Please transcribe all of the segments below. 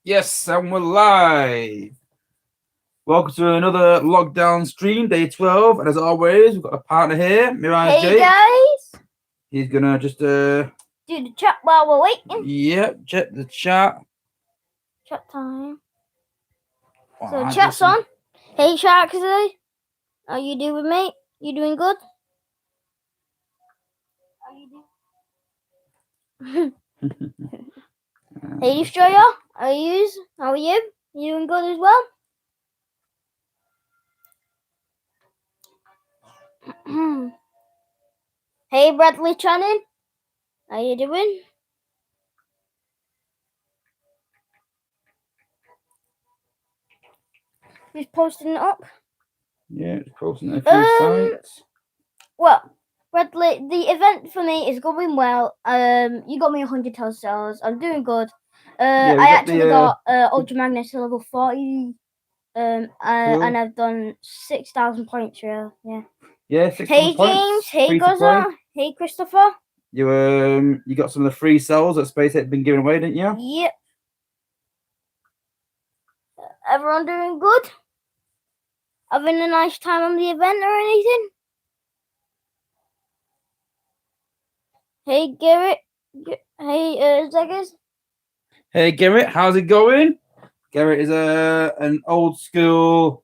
Yes, and we're live. Welcome to another lockdown stream, day 12. And as always, we've got a partner here, Mirai Hey Jake. guys, He's gonna just do the chat while we're waiting. check the chat. Chat time. Oh, So chat's on. Hey Sharks, how you doing, mate? You doing good? Hey Destroyer, how are you? How are you? You doing good as well? Hey Bradley Channing, how you doing? Who's posting it up? Yeah, it's posting a few sites. Well, Bradley, the event for me is going well. You got me 100 cells. I'm doing good. I actually got Ultra Magnus to level 40. Cool. And I've done 6,000 points. Yeah. Yeah, 6,000 points. Hey James. Hey Wozza. Hey Christopher. You got some of the free cells that SpaceX had been giving away, didn't you? Yep. Everyone doing good? Having a nice time on the event or anything? Hey Garrett. Hey Zeggers. Hey Garrett, how's it going? Garrett is an old school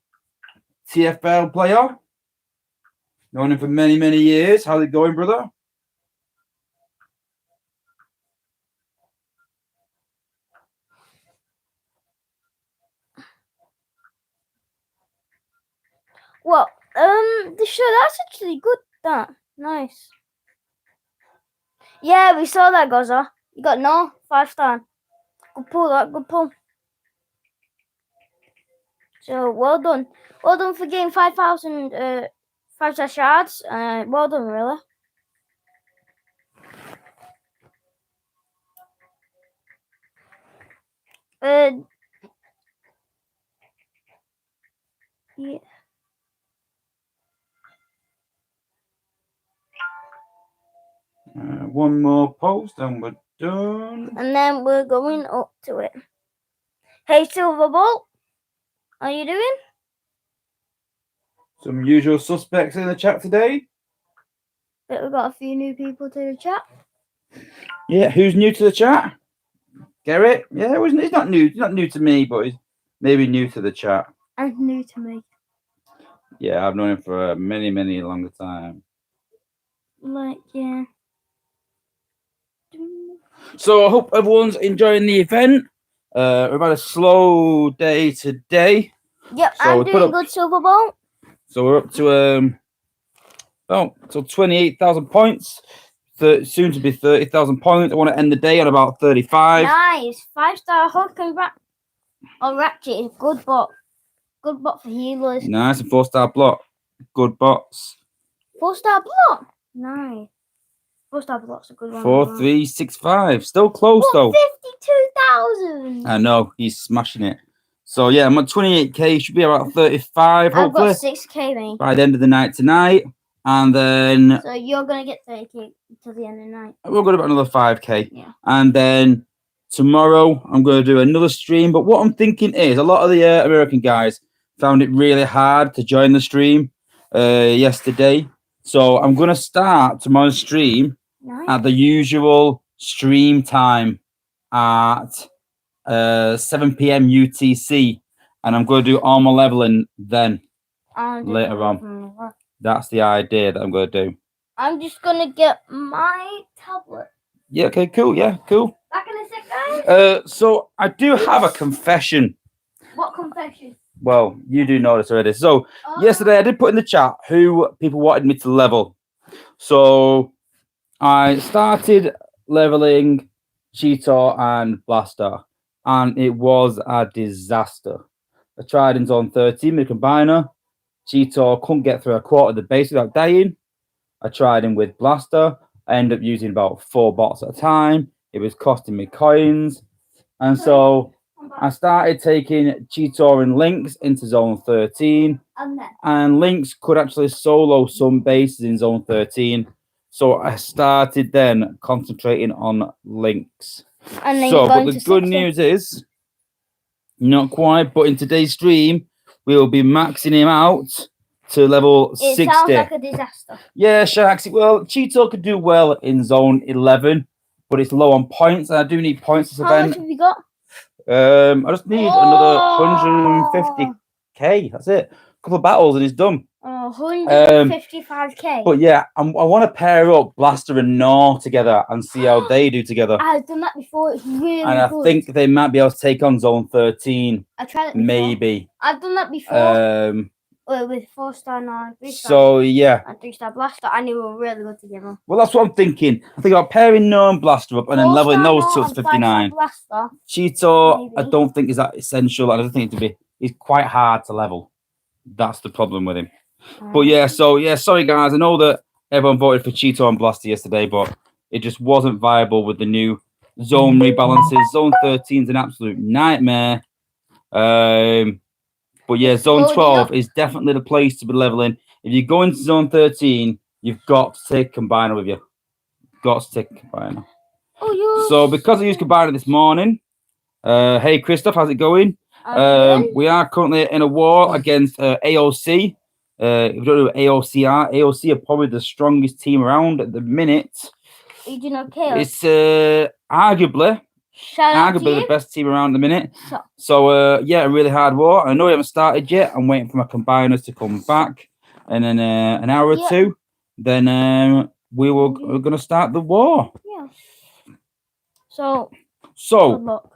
TFL player. Known him for many, many years. How's it going, brother? Well, the show, that's actually good. That nice. Yeah, we saw that, Goza. You got no 5-star. Good pull, that good pull. So well done for getting 5,000 5-star shards. Well done, really. Yeah. One more post and we're done. And then we're going up to it. Hey, Silverbolt. How you doing? Some usual suspects in the chat today. But we've got a few new people to the chat. Yeah, who's new to the chat? Garrett? Yeah, he's not new. He's not new to me, but he's maybe new to the chat. And new to me. Yeah, I've known him for a many, many longer time. Like, yeah. So I hope everyone's enjoying the event. We've had a slow day today. Yep, so I'm doing good, Silverbolt. So we're up to so 28,000 points. Soon to be 30,000 points. I want to end the day on about 35. Nice. 5-star hook and Ratchet. Good bot. Good bot for healers. Nice. And 4-star block. Good bots. 4-star block. Nice. 4-star block's a good one. 4,365. Still close though. 52,000. I know. He's smashing it. So yeah, I'm at 28k. Should be about 35. Hopefully. I've got 6k, mate. By the end of the night tonight. And then... So you're going to get 30k till the end of the night. We'll go about another 5k. Yeah. And then tomorrow, I'm going to do another stream. But what I'm thinking is, a lot of the American guys found it really hard to join the stream yesterday. So I'm going to start tomorrow's stream at the usual stream time at 7 p.m. UTC. And I'm going to do all my leveling then later on. That's the idea that I'm going to do. I'm just going to get my tablet. Yeah, okay, cool. Yeah, cool. Back in a sec, guys. So I do have a confession. What confession? Well, you do know this already. So yesterday I did put in the chat who people wanted me to level. So I started leveling Cheetor and Blaster, and it was a disaster. I tried in zone 13 with Combiner. Cheetor couldn't get through a quarter of the base without dying. I tried him with Blaster. I ended up using about 4 bots at a time. It was costing me coins. And so I started taking Cheetor and Lynx into zone 13. And Lynx could actually solo some bases in zone 13. So I started then concentrating on Lynx. But the good news is Not quite, but in today's stream, we will be maxing him out to level 60. It sounds like a disaster. Yeah, Sharks. Well, Cheeto could do well in zone 11, but it's low on points. And I do need points this How event. much have you got? I just need another 150k. That's it. A couple of battles and it's done. 155k. But yeah, I want to pair up Blaster and Gnaw together and see how they do together. I've done that before. It's really and I good. think they might be able to take on zone 13. I tried it before. Maybe. I've done that before. With 4-star Gnaw, 3-star. So yeah. And 3-star Blaster, and they were really good together. Well, that's what I'm thinking. I think about pairing Gnaw and Blaster up and then leveling those to 59. Cheeto, I don't think is that essential. I don't think it to be. He's quite hard to level. That's the problem with him. But yeah, so yeah, sorry guys. I know that everyone voted for Cheeto and Blaster yesterday, but it just wasn't viable with the new zone rebalances. Zone 13 is an absolute nightmare. But yeah, zone 12 is definitely the place to be leveling. If you go into zone 13, you've got to take Combiner with you. Got to take Combiner. So because I used Combiner this morning, hey Christoph, how's it going? We are currently in a war against AOC. If you don't know what AOC are, AOC are probably the strongest team around at the minute. You do not care. It's arguably the best team around at the minute. So yeah, a really hard war. I know we haven't started yet. I'm waiting for my combiners to come back, and then an hour or two, then we're gonna start the war. Yeah. So good luck.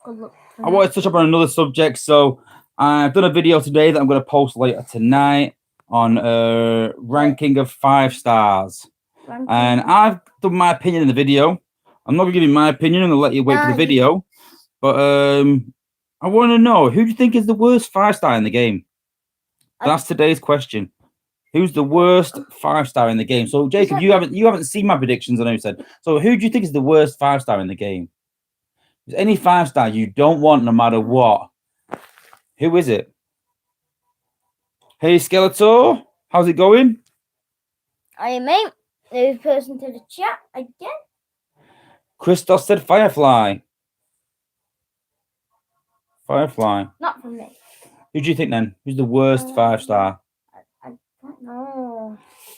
Good luck. I want to touch up on another subject. So I've done a video today that I'm going to post later tonight on ranking of 5 stars. And I've done my opinion in the video. I'm not going to give you my opinion. I'm going to let you wait for the video. But I want to know, who do you think is the worst 5-star in the game? That's today's question. Who's the worst 5-star in the game? So Jacob, you haven't seen my predictions, I know you said. So who do you think is the worst 5-star in the game? Is any 5-star you don't want no matter what? Who is it? Hey Skeletor, how's it going? Hey mate, new person to the chat again. Christoph said Firefly. Firefly. Not for me. Who do you think then? Who's the worst 5-star? I don't know.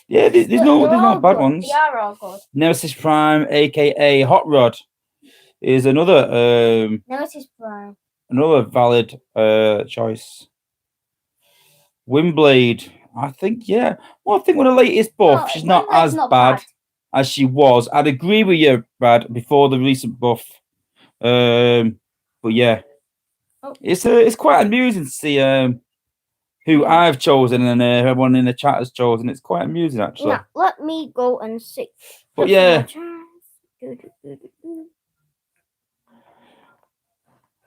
Yeah, there's no bad ones. They are all good. Nemesis Prime, aka Hot Rod, is another Nemesis Prime. Another valid choice. Windblade, I think, yeah. Well, I think with the latest buff, she's not as bad as she was. I'd agree with you, Brad, before the recent buff. But yeah, it's quite amusing to see who I've chosen and everyone in the chat has chosen. It's quite amusing, actually. Now, let me go and see. But yeah.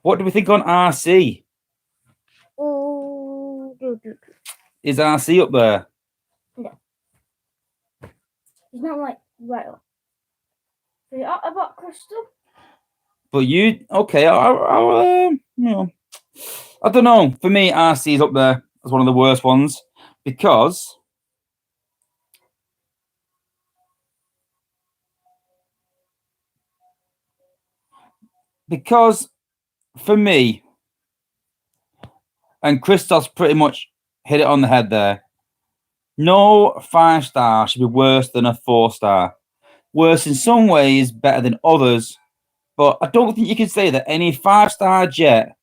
What do we think on RC? Is RC up there? No. It's not like right up. About Crystal? But you, okay, you know, I don't know. For me, RC is up there as one of the worst ones because for me, and Christoph's pretty much hit it on the head there. No 5-star should be worse than a 4-star. Worse in some ways, better than others. But I don't think you can say that any 5-star jet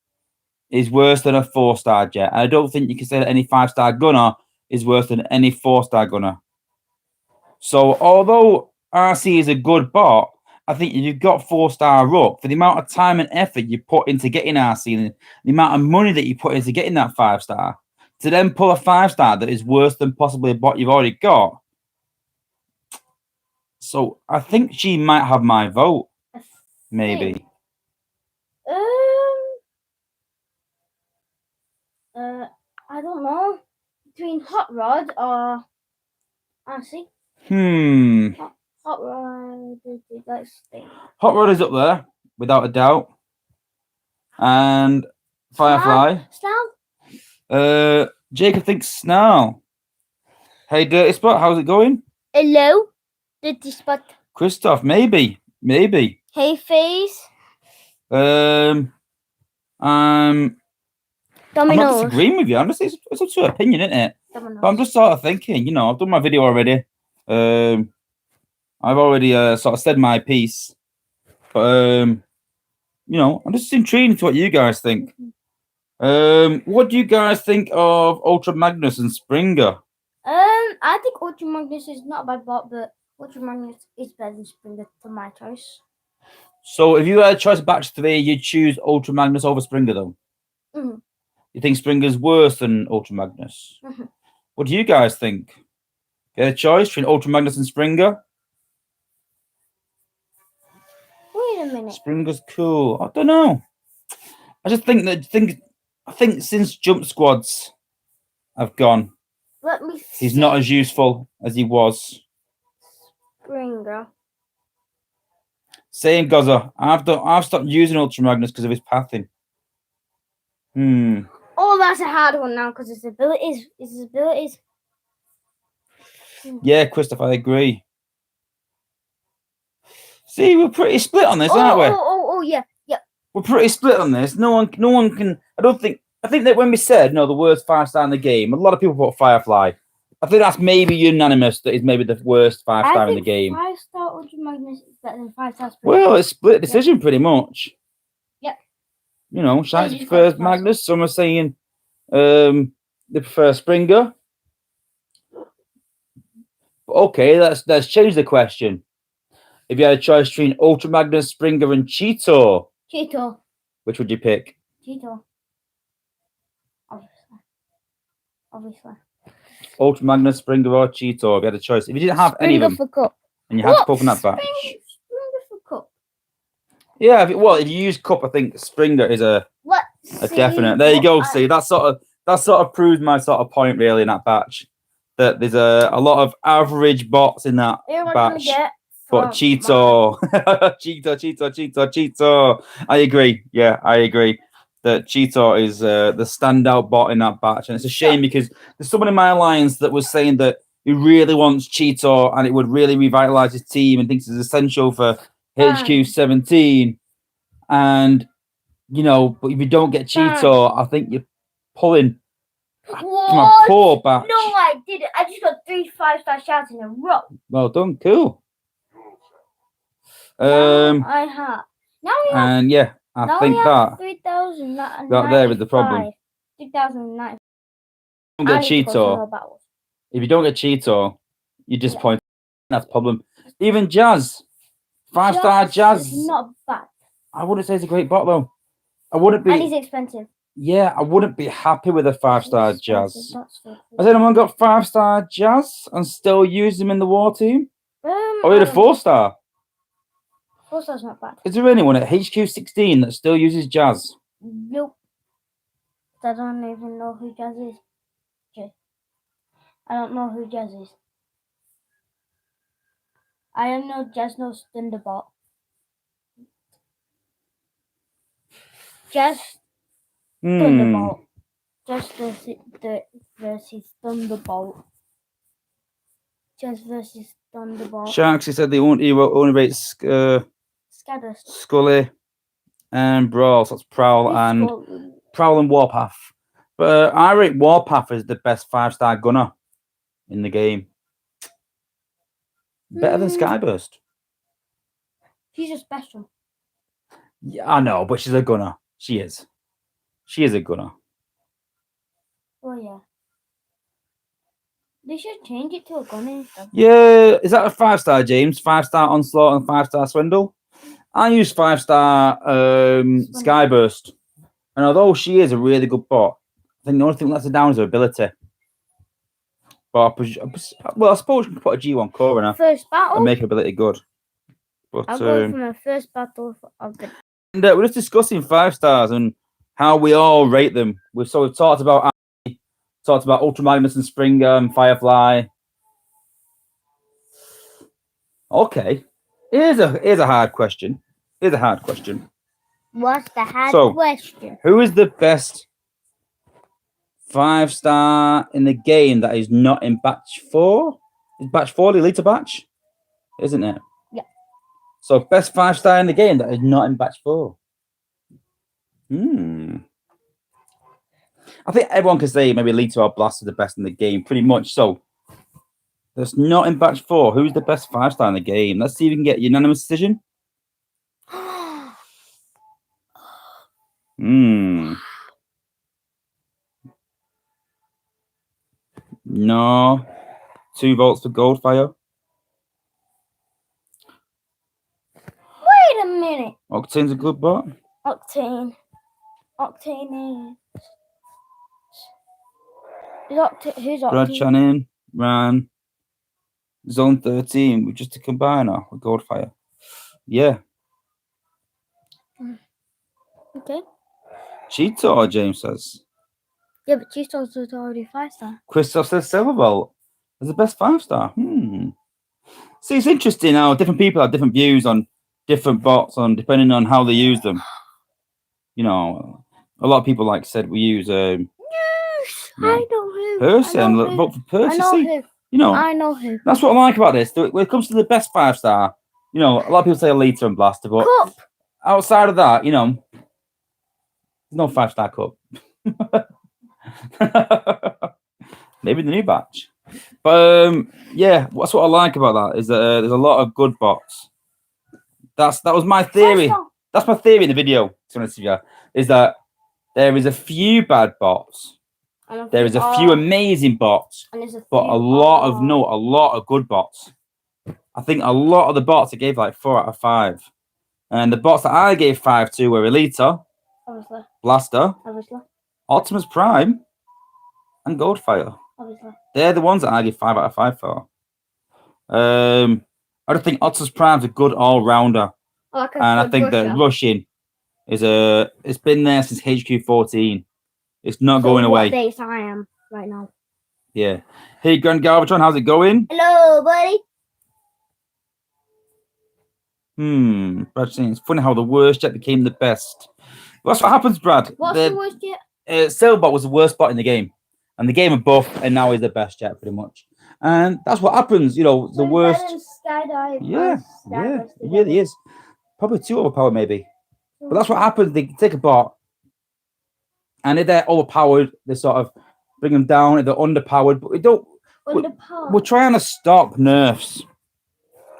is worse than a 4-star jet. And I don't think you can say that any 5-star gunner is worse than any 4-star gunner. So although RC is a good bot, I think if you've got 4-star up, for the amount of time and effort you put into getting RC and the amount of money that you put into getting that 5-star, to then pull a 5-star that is worse than possibly a bot you've already got. So I think she might have my vote. Maybe. I don't know. Between Hot Rod or RC. Hot Rod. Let's think. Hot Rod is up there, without a doubt. And Firefly. Snarl. Jacob thinks Snarl. Hey, Dirty Spot, how's it going? Hello, Dirty Spot. Christoph, maybe. Hey, Face. I I'm not Dominoes. disagreeing with you. I'm just it's up to opinion, isn't it? Dominoes. But I'm just sort of thinking, you know, I've done my video already. I've already sort of said my piece. But you know, I'm just intrigued to what you guys think. What do you guys think of Ultra Magnus and Springer? I think Ultra Magnus is not a bad bot, but Ultra Magnus is better than Springer for my choice. So if you had a choice of batch 3, you'd choose Ultra Magnus over Springer, though? Mm-hmm. You think Springer's worse than Ultra Magnus? Mm-hmm. What do you guys think? Get a choice between Ultra Magnus and Springer? Wait a minute. Springer's cool. I don't know. I just think I think since Jump Squads have gone, Let me see. he's not as useful as he was. Springer. Same Gozza. I've stopped using Ultra Magnus because of his pathing. Oh, that's a hard one now because his abilities. Yeah, Christopher, I agree. See, we're pretty split on this, aren't we? Oh, yeah. We're pretty split on this. No one can. I think that when we said no, the worst 5-star in the game, a lot of people put Firefly. I think that's maybe unanimous that is maybe the worst 5-star in the game. 5-star Ultra Magnus is better than 5-star Springer. Well, it's split decision pretty much. Yep. You know, Shanks prefers Magnus. Some are saying they prefer Springer. Okay, let's change the question. If you had a choice between Ultra Magnus, Springer, and Cheetor, which would you pick? Cheetor. Obviously. Ultra Magnus, Springer, or Cheetor. If you had a choice. If you didn't have any of them, for cup. and you had to Coconut batch. Springer for cup. Yeah, if you use cup, I think Springer is a definite. There you go. See, that sort of proves my sort of point really in that batch. That there's a lot of average bots in that batch. But Cheetor, Cheetor. I agree. Yeah, I agree that Cheetor is the standout bot in that batch, and it's a shame because there's someone in my alliance that was saying that he really wants Cheetor and it would really revitalize his team and thinks it's essential for HQ 17. And you know, but if you don't get Cheetor, I think you're pulling from a poor batch. No, I didn't. I just got 3 5-star shouts in a row. Well done, cool. I have. Now we have. And yeah, I think that 3,000. That there is the problem. 3,009. Don't get Cheetor. If you don't get Cheetor, you're disappointed. That's the problem. Even Jazz, 5-star Jazz. Is not bad. I wouldn't say it's a great bot though. I wouldn't be. And he's expensive. Yeah, I wouldn't be happy with a 5-star Jazz. Has anyone got 5-star Jazz and still use him in the war team? Or even a 4-star? 4-star's not bad. Is there anyone at HQ 16 that still uses Jazz? Nope. I don't even know who Jazz is. I don't know who Jazz is. I don't know Jazz knows Thunderbot. Jazz Thunderbolt. Jazz versus Thunderbolt. Jazz versus Thunderbolt. Sharks, he said they only rate Scully and Brawl. So that's Prowl and Warpath. But I rate Warpath as the best 5-star gunner in the game. Better than Skyburst. She's a special. Yeah, I know, but she's a gunner. She is. She is a gunner. Oh yeah. They should change it to a gunner and stuff. Yeah, is that a 5-star, James? 5-star Onslaught and 5-star Swindle? I use 5-star Skyburst. And although she is a really good bot, I think the only thing that lets her down is her ability. But I suppose you can put a G1 core in her First battle and make her ability good. But I'll go for my first battle of the. And we're just discussing 5-stars and how we all rate them. We've talked about Ultra Magnus and Springer and Firefly. Okay, here's a hard question. What's the hard question? Who is the best 5-star in the game that is not in batch 4? Is batch 4 the Elite batch? Isn't it? Yeah. So best 5-star in the game that is not in batch 4. I think everyone can say maybe Elite or Blast are the best in the game, pretty much. So there's not in batch 4. Who's the best 5-star in the game? Let's see if we can get unanimous decision. No. 2 votes for Goldfire. Wait a minute. Octane's a good bot. Octane is who's Brad Octane? Channing ran Zone 13 with just a combiner with Goldfire. Yeah. Okay. Cheetor, James says. Yeah, but Cheetos was already 5-star. Christoph says Silverbolt is the best 5-star. See, it's interesting how different people have different views on different bots on depending on how they use them. You know, a lot of people, like I said, we use Yes, I know who. Percy and vote for Percy. I know See, who. you know, I know who. that's what I like about this. When it comes to the best 5-star, you know, a lot of people say Elite and Blaster, but Cup. outside of that, you know, there's no 5-star cup. Maybe the new batch. But yeah, that's what I like about that is that there's a lot of good bots. That was my theory. That's my theory in the video. To be honest with you, is that there is a few bad bots. There is a few amazing bots, but a lot of good bots. I think a lot of the bots I gave like 4 out of 5, and the bots that I gave 5 to were Elita, Blaster, Optimus Prime, and Goldfire. They're the ones that I give 5 out of 5 for. I don't think Optimus Prime's a good all-rounder. And I think that rushing is it's been there since HQ14. It's not going away. What days I am right now. Yeah. Hey, Grand Galvatron, how's it going? Hello, buddy. Brad saying it's funny how the worst jet became the best. That's what happens, Brad. What's the worst jet? Sailbot was the worst bot in the game. And the game of buff, and now he's the best jet, pretty much. And that's what happens, you know, the worst. Skydive. Yeah, it really is. Probably too overpowered, maybe. But that's what happens. They take a bot, and if they're overpowered, they sort of bring them down. If they're underpowered, but we don't. We're trying to stop nerfs.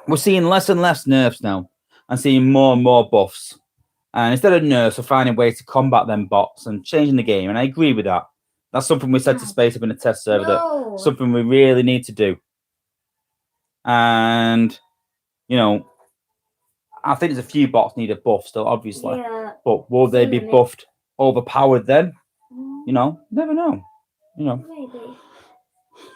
We're seeing less and less nerfs now, and seeing more and more buffs. And instead of nerfs, we're finding ways to combat them bots and changing the game. And I agree with that. That's something we said to Space up in a test server. That something we really need to do. And you know, I think there's a few bots need a buff still, obviously. Yeah. But will they be buffed, overpowered then? You know, never know. You know. Maybe.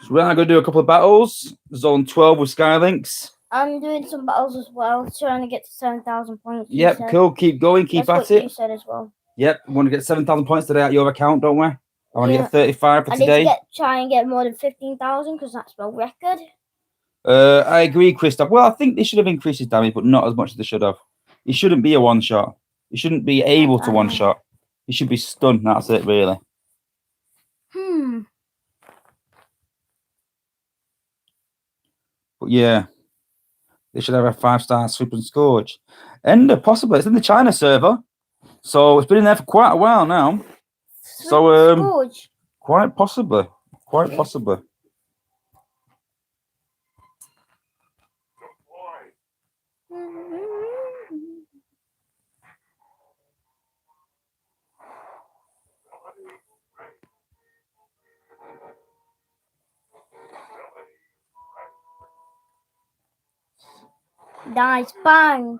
So we're now going to do a couple of battles. Zone 12 with Skylinks. I'm doing some battles as well, trying to get to 7,000 points. Yep, cool. Keep going. Keep at it. You said as well. Yep, we want to get 7,000 points today at your account, don't we? I want to get 35 for today. I need to try and get more than 15,000 because that's my record. I agree, Christoph. Well, I think they should have increased his damage, but not as much as they should have. He shouldn't be a one-shot. He shouldn't be able to one-shot. He should be stunned. That's it, really. But yeah, they should have a 5-star Super and Scourge. And possibly, it's in the China server. So it's been in there for quite a while now. So, quite possibly. Quite possibly. Nice bang.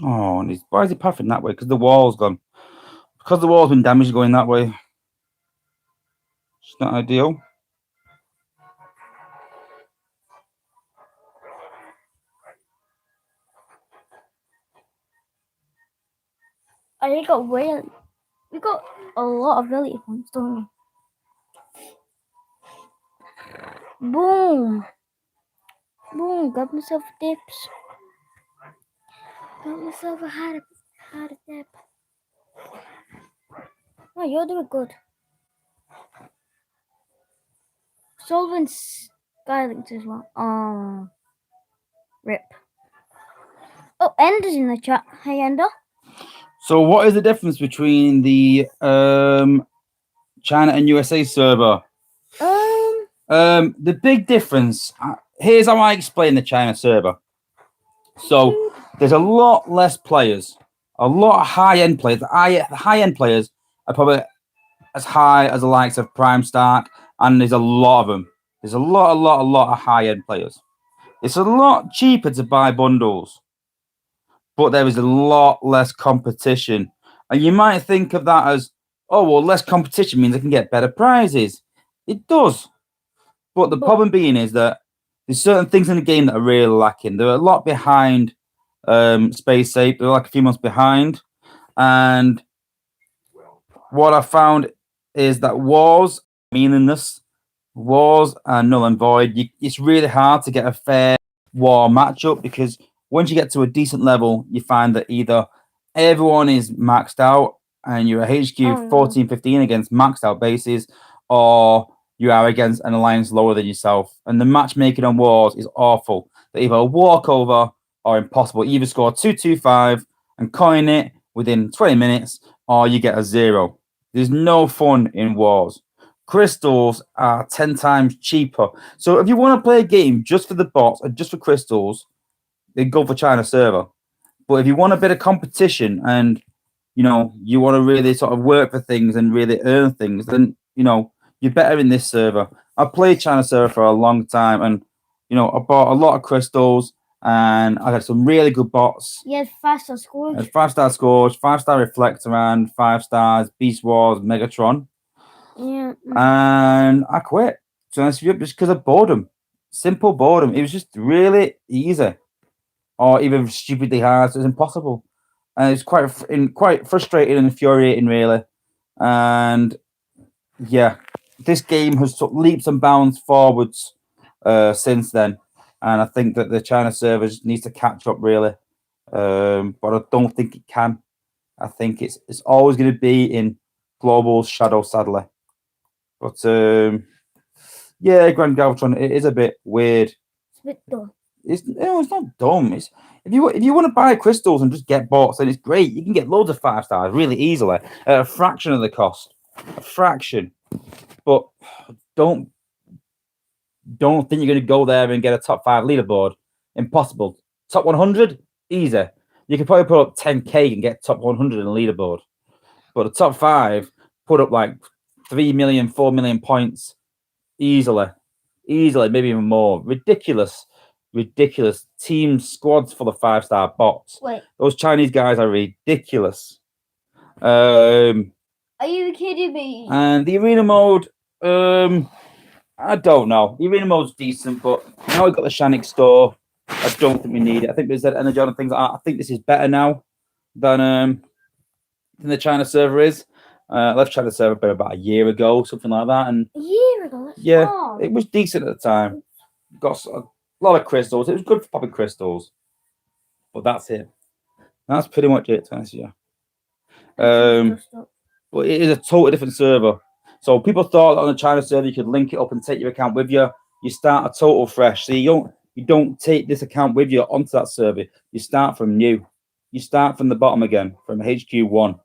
Oh, and why is he pathing that way? Because the wall's gone. Because the wall's been damaged going that way. It's not ideal. I think we got a lot of ability points, don't we? Boom. Boom, got myself dips. Got myself a hard dip. Oh, you're doing good. Solving Skylinks as well. Oh, rip. Oh, Ender's in the chat. Hey, Ender. So what is the difference between the China and USA server? The big difference. Here's how I explain the China server. So there's a lot less players, a lot of high-end players. The high-end players are probably as high as the likes of Prime Stark, and there's a lot of them. There's a lot of high-end players. It's a lot cheaper to buy bundles, but there is a lot less competition. And you might think of that as, oh, well, less competition means I can get better prizes. It does. But the problem being is that there's certain things in the game that are really lacking. They're a lot behind Space Ape. They're like a few months behind. And what I found is that wars, meaningless, wars are null and void. It's really hard to get a fair war matchup because once you get to a decent level, you find that either everyone is maxed out and you're a HQ 14, 15 against maxed out bases, or you are against an alliance lower than yourself. And the matchmaking on wars is awful. They're either a walkover or impossible. You either score 2-2-5 and coin it within 20 minutes, or you get a 0. There's no fun in wars. Crystals are 10 times cheaper. So if you want to play a game just for the bots and just for crystals, then go for China server. But if you want a bit of competition and you want to really sort of work for things and really earn things, then you're better in this server. I played China server for a long time, and I bought a lot of crystals, and I had some really good bots. You had 5-star scores. I had 5-star scores, 5-star reflector, and 5 stars, Beast Wars, Megatron. Yeah. And I quit. To be honest with you, just because of boredom. Simple boredom. It was just really easy, or even stupidly hard. So it was impossible, and it's quite frustrating and infuriating, really. And yeah, this game has took leaps and bounds forwards since then, and I think that the China server needs to catch up, really. But I don't think it can. I think it's always going to be in Global's shadow, sadly. But yeah, Grand Galvatron, it is a bit weird. It's a bit dumb. It's not dumb. It's if you want to buy crystals and just get bots, then it's great. You can get loads of 5 stars really easily at a fraction of the cost. A fraction. But don't think you're going to go there and get a top 5 leaderboard. Impossible. Top 100, easy. You can probably put up 10k and get top 100 in a leaderboard. But the top 5 put up like 3 million, 4 million points easily, maybe even more. Ridiculous team squads full of 5-star bots. Wait, those Chinese guys are ridiculous. Are you kidding me? And the arena mode, I don't know. The arena mode's decent, but now we've got the Shannick store. I don't think we need it. I think there's that energy and things like that. I think this is better now than the China server is. Left China server about a year ago, something like that. And a year ago? Yeah, it was decent at the time. Got a lot of crystals. It was good for popping crystals. But that's it. That's pretty much it, yeah. But it is a totally different server. So people thought that on the China server you could link it up and take your account with you. You start a total fresh. So you don't take this account with you onto that server. You start from new. You start from the bottom again, from HQ1.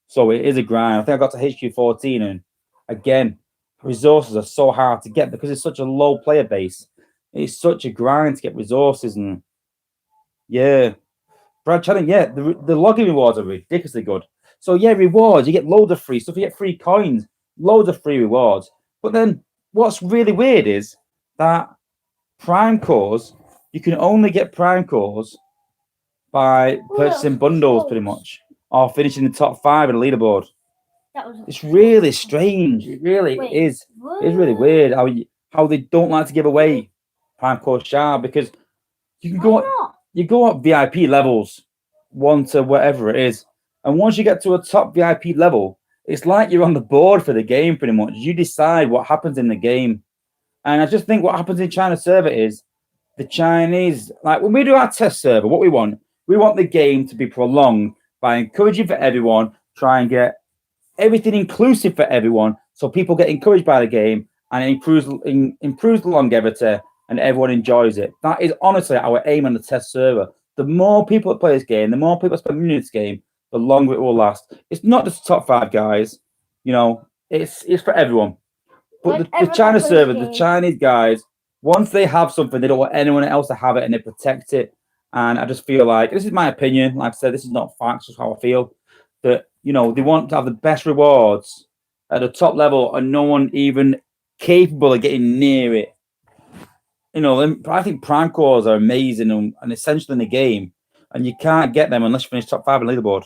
So it is a grind. I think I got to HQ14, and again, resources are so hard to get because it's such a low player base. It's such a grind to get resources, and yeah, Brad Channing, yeah, the login rewards are ridiculously good. So yeah, rewards, you get loads of free stuff, you get free coins, loads of free rewards. But then what's really weird is that Prime Cores, you can only get Prime Cores by purchasing bundles, pretty much, or finishing the top 5 in a leaderboard. It's really strange. It really is. It's really weird how they don't like to give away Prime Core Shard, because you can go up VIP levels 1 to whatever it is, and once you get to a top VIP level, it's like you're on the board for the game, pretty much. You decide what happens in the game. And I just think what happens in China server is the Chinese, like when we do our test server, what we want the game to be prolonged by encouraging for everyone, try and get everything inclusive for everyone, so people get encouraged by the game and it improves the longevity and everyone enjoys it. That is honestly our aim on the test server. The more people that play this game, the more people spend in this game, the longer it will last. It's not just top 5 guys, you know. It's for everyone. But the China server, the Chinese guys, once they have something, they don't want anyone else to have it, and they protect it. And I just feel like, this is my opinion. Like I said, this is not facts, just how I feel. That, you know, they want to have the best rewards at the top level, and no one even capable of getting near it. You know, I think prime cores are amazing and essential in the game, and you can't get them unless you finish top 5 on leaderboard.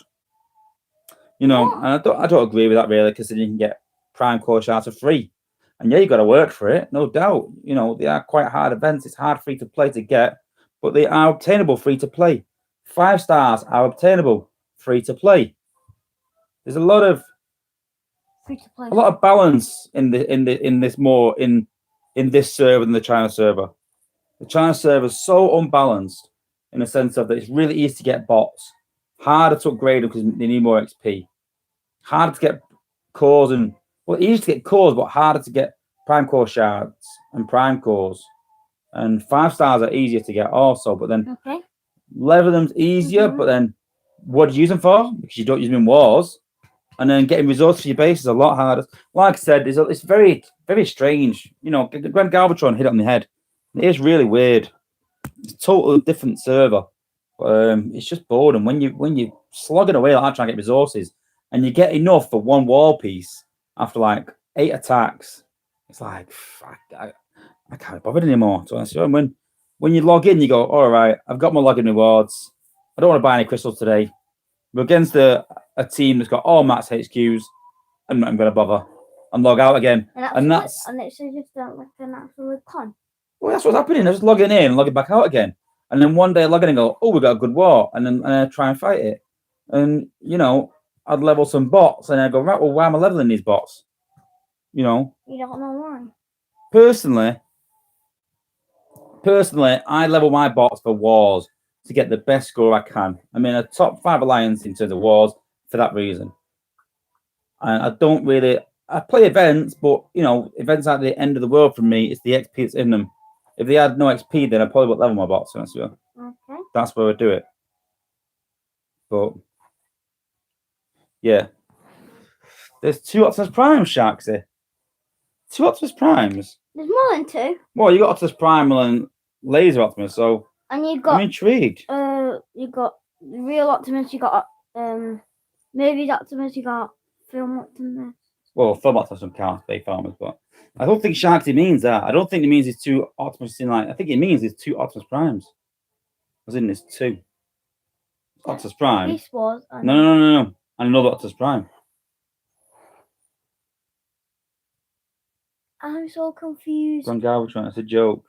You know, and I don't agree with that really, because then you can get prime core shards for free, and yeah, you got to work for it, no doubt. You know, they are quite hard events. It's hard free to play to get, but they are obtainable free to play. 5 stars are obtainable free to play. There's a lot of balance in this server than the China server. The China server is so unbalanced in the sense of that it's really easy to get bots, harder to upgrade them because they need more XP, harder to get cores easy to get cores, but harder to get prime core shards and prime cores. And 5 stars are easier to get also, but then level them's easier. But then what do you use them for? Because you don't use them in wars. And then getting resources for your base is a lot harder. Like I said, it's very, very strange. You know, Grand Galvatron hit it on the head. It is really weird. It's a totally different server. But it's just boredom. When you're slogging away like that trying to get resources, and you get enough for one wall piece after like 8 attacks, it's like, I can't be bothered anymore. So when you log in, you go, all right, I've got my login rewards. I don't want to buy any crystals today. We're against a team that's got all max HQs. I'm not going to bother and log out again. And it's just like an absolute con. Well, that's what's happening. I'm just logging in and logging back out again. And then one day I log in and go, oh, we got a good war. And then I try and fight it. And, you know, I'd level some bots. And I go, right, well, why am I leveling these bots? You know? You don't know why. Personally, I level my bots for wars to get the best score I can. I mean, a top 5 alliance in terms of wars for that reason. And I don't really... I play events, but, you know, events at the end of the world for me, it's the XP that's in them. If they had no XP, then I probably would level my bots. Okay. That's where I do it. But, yeah. There's 2 Optimus Primes, Sharksy. 2 Optimus Primes? There's more than 2. Well, you got Optimus Primal and Laser Optimus, so... And you got... I'm intrigued. You got Real Optimus, you got... Movies Optimus, you got Film Optimus. Well, Film Optimus don't count as big farmers, but... I don't think Sharksy means that. I don't think it means it's 2 Optimus in like... I think it means it's 2 Optimus Primes. As in, it's 2. Optimus Prime. This was... No. And another Optimus Prime. I'm so confused. Grand Galvatron, it's a joke.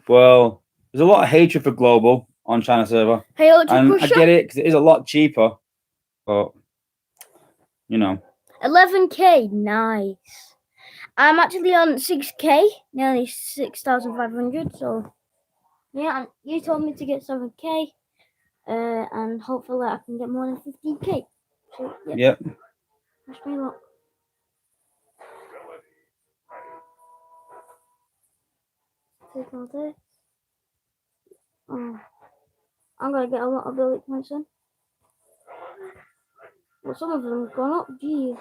Well, there's a lot of hatred for Global on China server. And I get it, because it is a lot cheaper. But, you know. 11k, nice. I'm actually on 6k, nearly 6,500. So, yeah, you told me to get 7k. And hopefully I can get more than 15k. So, yep. Wish me luck. Take all this. Oh, I'm gonna get a lot of ability points in. Well, some of them have gone up. Geez.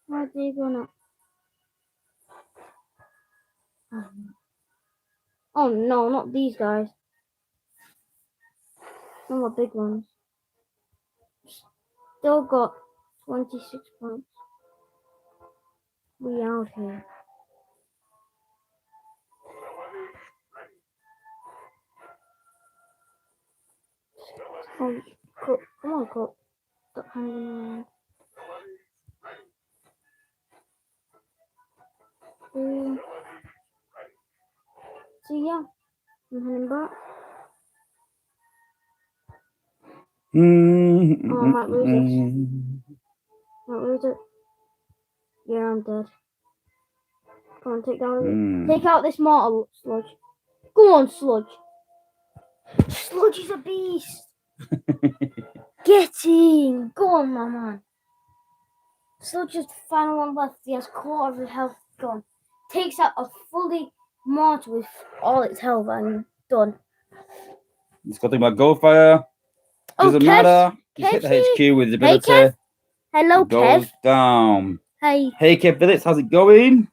Why are they going up? Oh no, not these guys. Some more big ones. Still got 26 points. We out here. Oh, Cook. Come on, Cook. Stop hanging around. See ya. I'm heading back. Oh, I might lose this. Might lose it. Yeah, I'm dead. Come on, take out this mortal sludge. Go on, sludge. Sludge is a beast. Get him. Go on, my man. Sludge is the final one left. He has quarter of his health gone. Takes out a fully mortal with all its health and done. It's got to think about Goldfire. Doesn't Kev, matter. Just hit the Kev's HQ with the Hey, ability. Kev. Hello, It goes Kev. down. Hey. Hey, Kev Billets, how's it going?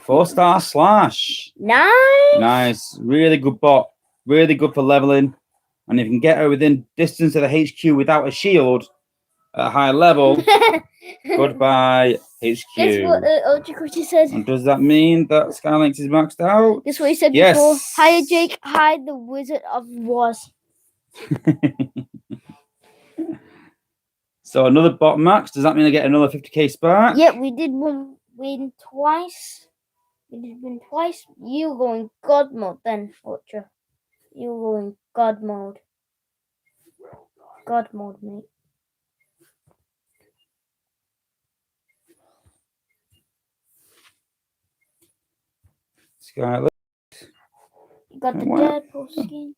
4-star slash. Nice. Really good bot. Really good for leveling. And if you can get her within distance of the HQ without a shield at a high level, goodbye HQ. Guess what Ultra Critter said? And does that mean that Skylynx is maxed out? Guess what he said Yes. before? Hiya, Jake. Hi, the Wizard of Woz. So another bot max. Does that mean I get another 50k spark? Yep, we did win twice. We did win twice. You going God mode then, Ultra. You going God mode. God mode, mate. Skylynx. You got the Wow. Deadpool skin.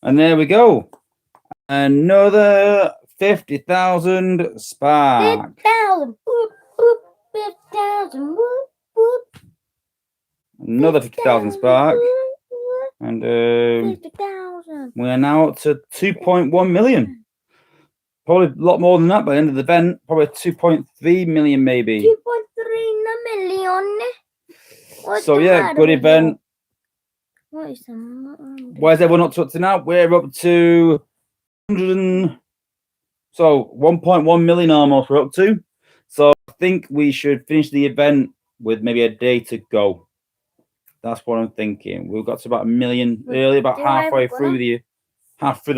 And there we go. Another 50,000 spark. 50,000. Whoop, whoop. 50,000. Whoop, whoop. Another 50,000 spark. And 50,000. we're now up to 2.1 million. Probably a lot more than that by the end of the event. Probably 2.3 million, maybe. 2.3 million. What's So the yeah, matter good with event. you? What is the matter? Where's everyone up to now? We're up to 1.1 million almost. We're up to. So I think we should finish the event with maybe a day to go. That's what I'm thinking. We've got to about 1 million early, about halfway through the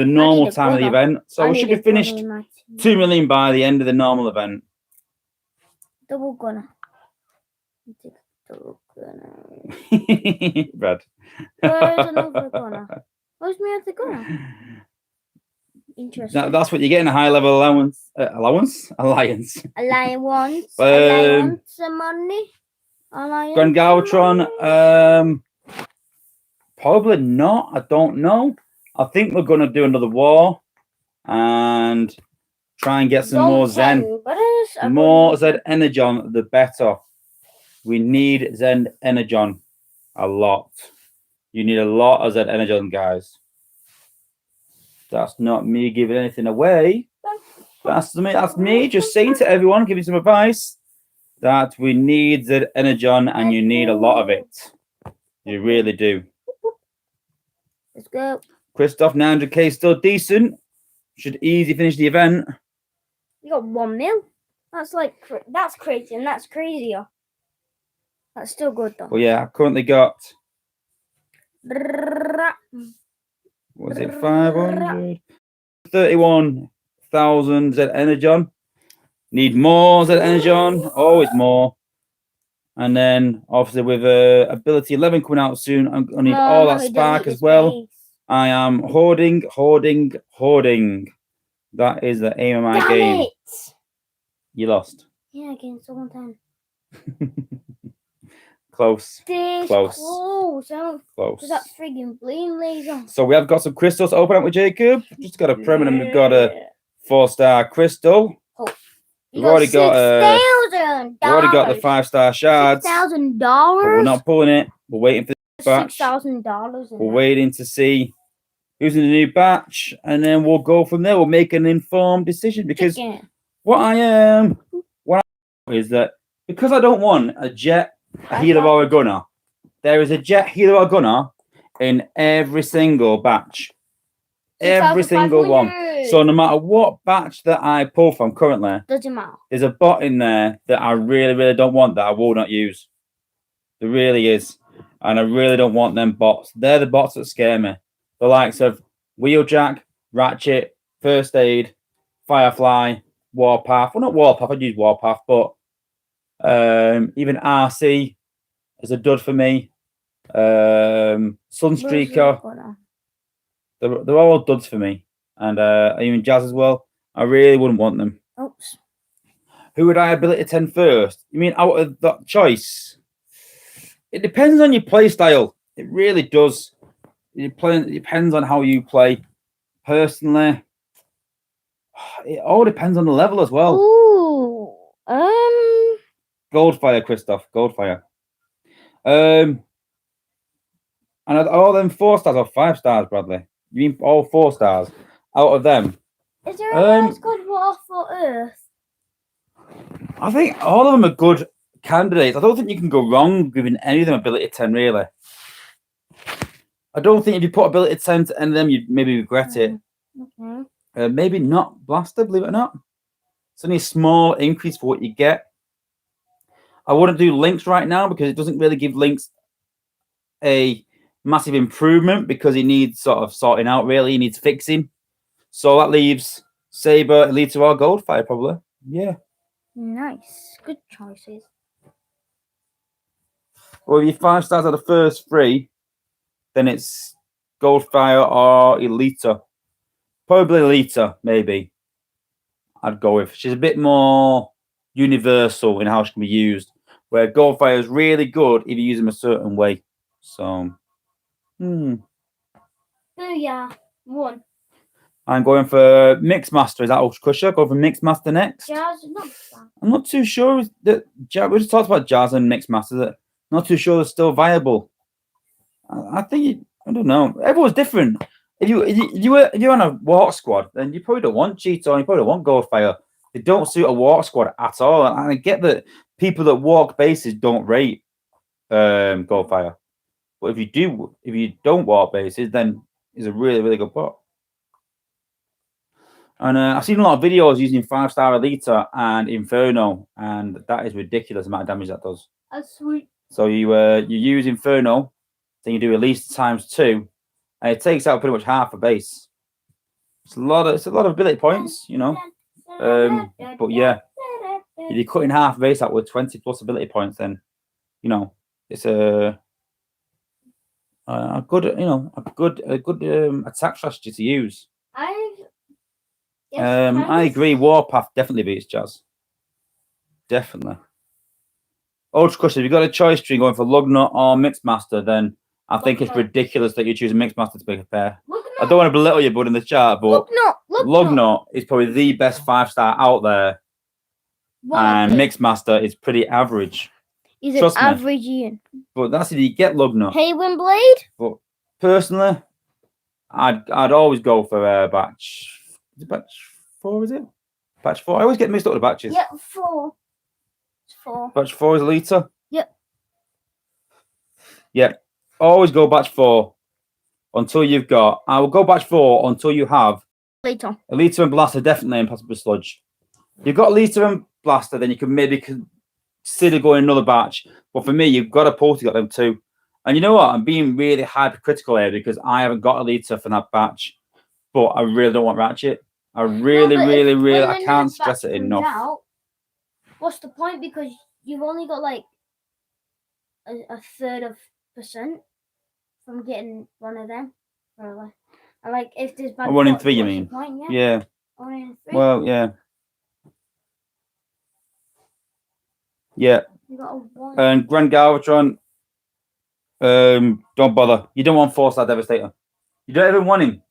normal time of the event. So we should be finished 2 million by the end of the normal event. Double gunner. Double gunner. Brad. Where's another gunner? Where's my other gunner? Interesting. That's what you get in a high level alliance. Alliance. Alliance money. Grand Galvatron. Probably not. I don't know. I think we're going to do another war and try and get some more Zen. More Zen Energon, the better. We need Zen Energon a lot. You need a lot of Zen Energon, guys. That's not me giving anything away. That's me just saying to everyone, giving some advice that we need Zen Energon and you need a lot of it. You really do. Let's go. Christoph, 900k still decent. Should easily finish the event. You got 1 mil. That's crazy, and that's crazier. That's still good though. Well, yeah, I've currently got. Was it 500? 31,000 Z Energon. Need more Z Energon. Always more. And then, obviously, with Ability 11 coming out soon, I'm going to need all that spark as well. I am hoarding. That is the aim of my game. You lost. Yeah, against someone 10. Close. Close. Close. That friggin' flame laser. So we have got some crystals to open up with Jacob. Just got a permanent. We've got a 4-star crystal. We've already got $6,000. We've already got the 5-star shards. $6,000. We're not pulling it. We're waiting for the batch. $6,000. We're waiting to see who's in the new batch, and then we'll go from there. We'll make an informed decision because what I am is that because I don't want a jet, a healer, or a gunner. There is a jet, healer, or gunner in every single batch. Every single one. So no matter what batch that I pull from currently, doesn't matter. There's a bot in there that I really, really don't want that I will not use. There really is. And I really don't want them bots. They're the bots that scare me. The likes of Wheeljack, Ratchet, First Aid, Firefly, Warpath. Well, not Warpath, I'd use Warpath, but even RC is a dud for me. Sunstreaker. They're all duds for me. And even Jazz as well. I really wouldn't want them. Oops. Who would I ability 10 first? You mean out of that choice? It depends on your play style. It really does. It depends on how you play. Personally, it all depends on the level as well. Ooh. Goldfire, Christoph. Goldfire. And are all them 4 stars or 5 stars, Bradley? You mean all 4 stars out of them? Is there a nice good war for Earth? I think all of them are good candidates. I don't think you can go wrong giving any of them ability 10, really. I don't think if you put ability 10 to any of them, you'd maybe regret it. Okay. Maybe not Blaster, believe it or not. It's only a small increase for what you get. I wouldn't do Lynx right now because it doesn't really give Lynx a massive improvement because he needs sort of sorting out, really. He needs fixing. So that leaves Saber, Elite, or Goldfire, probably. Yeah. Nice. Good choices. Well, if you 5 stars out of the first 3, then it's Goldfire or Elita. Probably Elita, maybe. I'd go with. She's a bit more universal in how she can be used, where Goldfire is really good if you use them a certain way. So, Booyah. 1. I'm going for Mixmaster. Is that Ultra Crusher? Go for Mixmaster next. Jazz, not I'm not too sure that we just talked about Jazz and Mixmaster. That not too sure they're still viable. I think I don't know. Everyone's different. If you're on a walk squad, then you probably don't want Cheeto. You probably don't want Goldfire. They don't suit a walk squad at all. And I get that people that walk bases don't rate Goldfire. But if you don't walk bases, then it's a really, really good bot. And I've seen a lot of videos using 5-star Elita and Inferno, and that is ridiculous amount of damage that does. That's sweet. So you use Inferno, then you do Elita ×2, and it takes out pretty much half a base. It's a lot of ability points, you know. But yeah, if you're cutting half a base out with 20+ ability points, then you know it's a good attack strategy to use. I agree. Warpath definitely beats Jazz. Definitely. Ultra Crusher, if you've got a choice between going for Lugnut or Mixmaster, then I think it's ridiculous that you choose a Mixmaster to pick a pair. I don't want to belittle you, bud, in the chat, but Lugnut is probably the best 5-star out there. And Mixmaster is pretty average. He's an average Ian. But that's if you get Lugnut. Hey, Windblade? But personally, I'd always go for batch. Is it batch 4, is it? Batch 4. I always get mixed up with the batches. Yeah, 4. It's 4. Batch 4 is Elita? Yep. Yeah. Always go batch 4 until you've got. I will go batch 4 until you have Elita and Blaster, definitely, and possibly Sludge. You've got Elita and Blaster, then you can maybe consider going another batch. But for me, you've got to pull got them too. And you know what? I'm being really hypercritical here because I haven't got Elita for that batch. But I really don't want Ratchet. I really, I can't stress it enough. What's the point? Because you've only got like a third of % from getting one of them. Really. And like if there's bad 1 in 3, you mean? Point, yeah. 1 in 3. Well, yeah. Yeah. You got a 1. And Grand Galvatron, don't bother. You don't want 4-star Devastator. You don't even want him.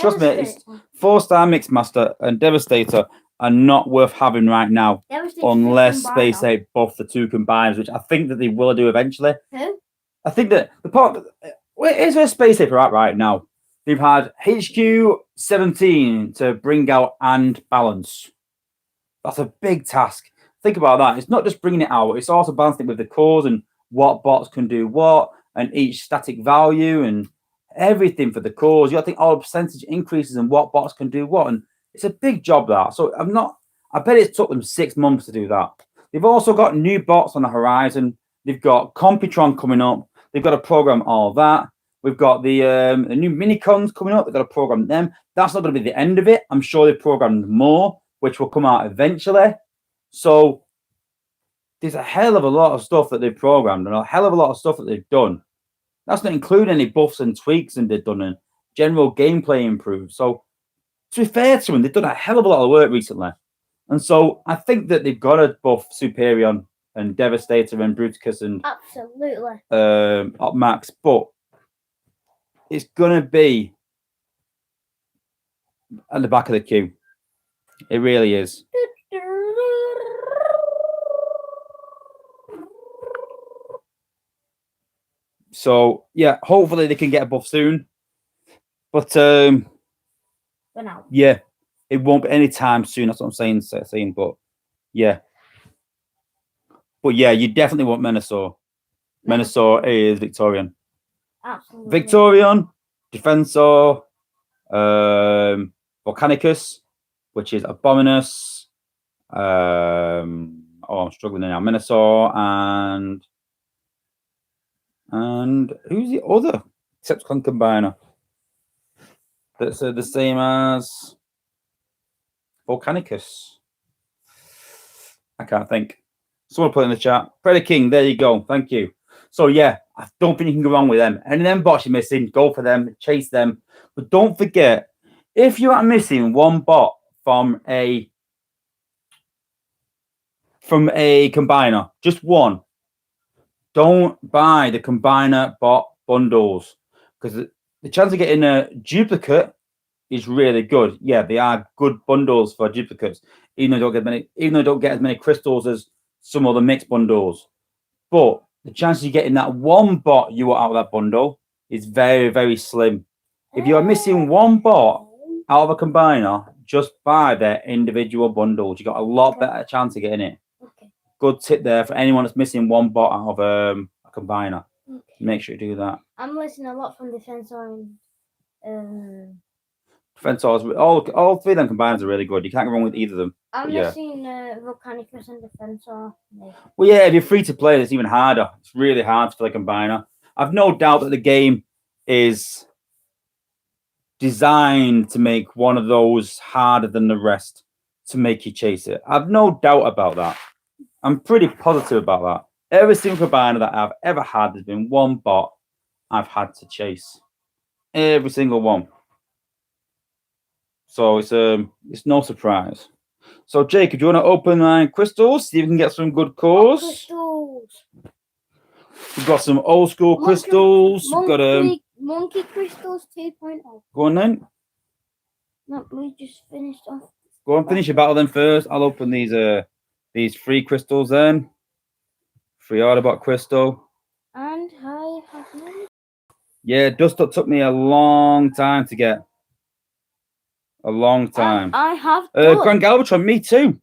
Trust me, it's 4-star Mixmaster and Devastator are not worth having right now unless Space 8 buff the 2 combines, which I think that they will do eventually. Who? I think that the part here's where Space 8 are at right now. They've had HQ 17 to bring out and balance. That's a big task. Think about that. It's not just bringing it out, it's also balancing it with the cores and what bots can do what, and each static value and everything for the cores. You got to think all the percentage increases and what bots can do what, and it's a big job that. So I bet it took them 6 months to do that. They've also got new bots on the horizon. They've got Computron coming up. They've got to program all that. We've got the new minicons coming up. They've got to program them. That's not going to be the end of it. I'm sure they've programmed more, which will come out eventually. So there's a hell of a lot of stuff that they've programmed and a hell of a lot of stuff that they've done. That's not including any buffs and tweaks and they've done and general gameplay improved. So to be fair to them, they've done a hell of a lot of work recently. And so I think that they've got to buff Superion and Devastator and Bruticus and absolutely Opmax, but it's gonna be at the back of the queue. It really is. So yeah, hopefully they can get a buff soon. But For now. yeah, it won't be any time soon. That's what I'm saying. But yeah, you definitely want Menasor. Menasor is Victorian. Absolutely. Victorian, Defensor, Volcanicus, which is Abominus. I'm struggling now. Menasor and who's the other Decepticon combiner? That's the same as Volcanicus. I can't think. Someone put it in the chat. Predator King, there you go. Thank you. So yeah, I don't think you can go wrong with them. Any of them bots you're missing, go for them, chase them. But don't forget, if you are missing one bot from a combiner, just one, don't buy the combiner bot bundles because the chance of getting a duplicate is really good. Yeah, they are good bundles for duplicates, even though don't get as many crystals as some other mixed bundles. But the chances of getting that one bot you want out of that bundle is very, very slim. If you are missing one bot out of a combiner, just buy their individual bundles. You got a lot better chance of getting it. Okay. Good tip there for anyone that's missing one bot out of a combiner. Okay. Make sure you do that. I'm listening a lot from Defensor and Defensors, all three of them combiners are really good. You can't go wrong with either of them. I'm missing Volcanicus and Defensor. Well, yeah, if you're free to play, it's even harder. It's really hard to play combiner. I've no doubt that the game is designed to make one of those harder than the rest to make you chase it. I've no doubt about that. I'm pretty positive about that. Every single combiner that I've ever had, there's been one bot I've had to chase. Every single one. So it's no surprise. So Jacob, do you want to open my crystals? See if we can get some good cores. Crystals. We've got some old school crystals. We've got Monkey Crystals 2.0. Go on then. No, we just finished off. Go on, finish your battle then first. I'll open these free crystals then. Free Autobot crystal. And I have many. Yeah, Dust Up took me a long time to get. A long time. I have Grand Galvatron, me too.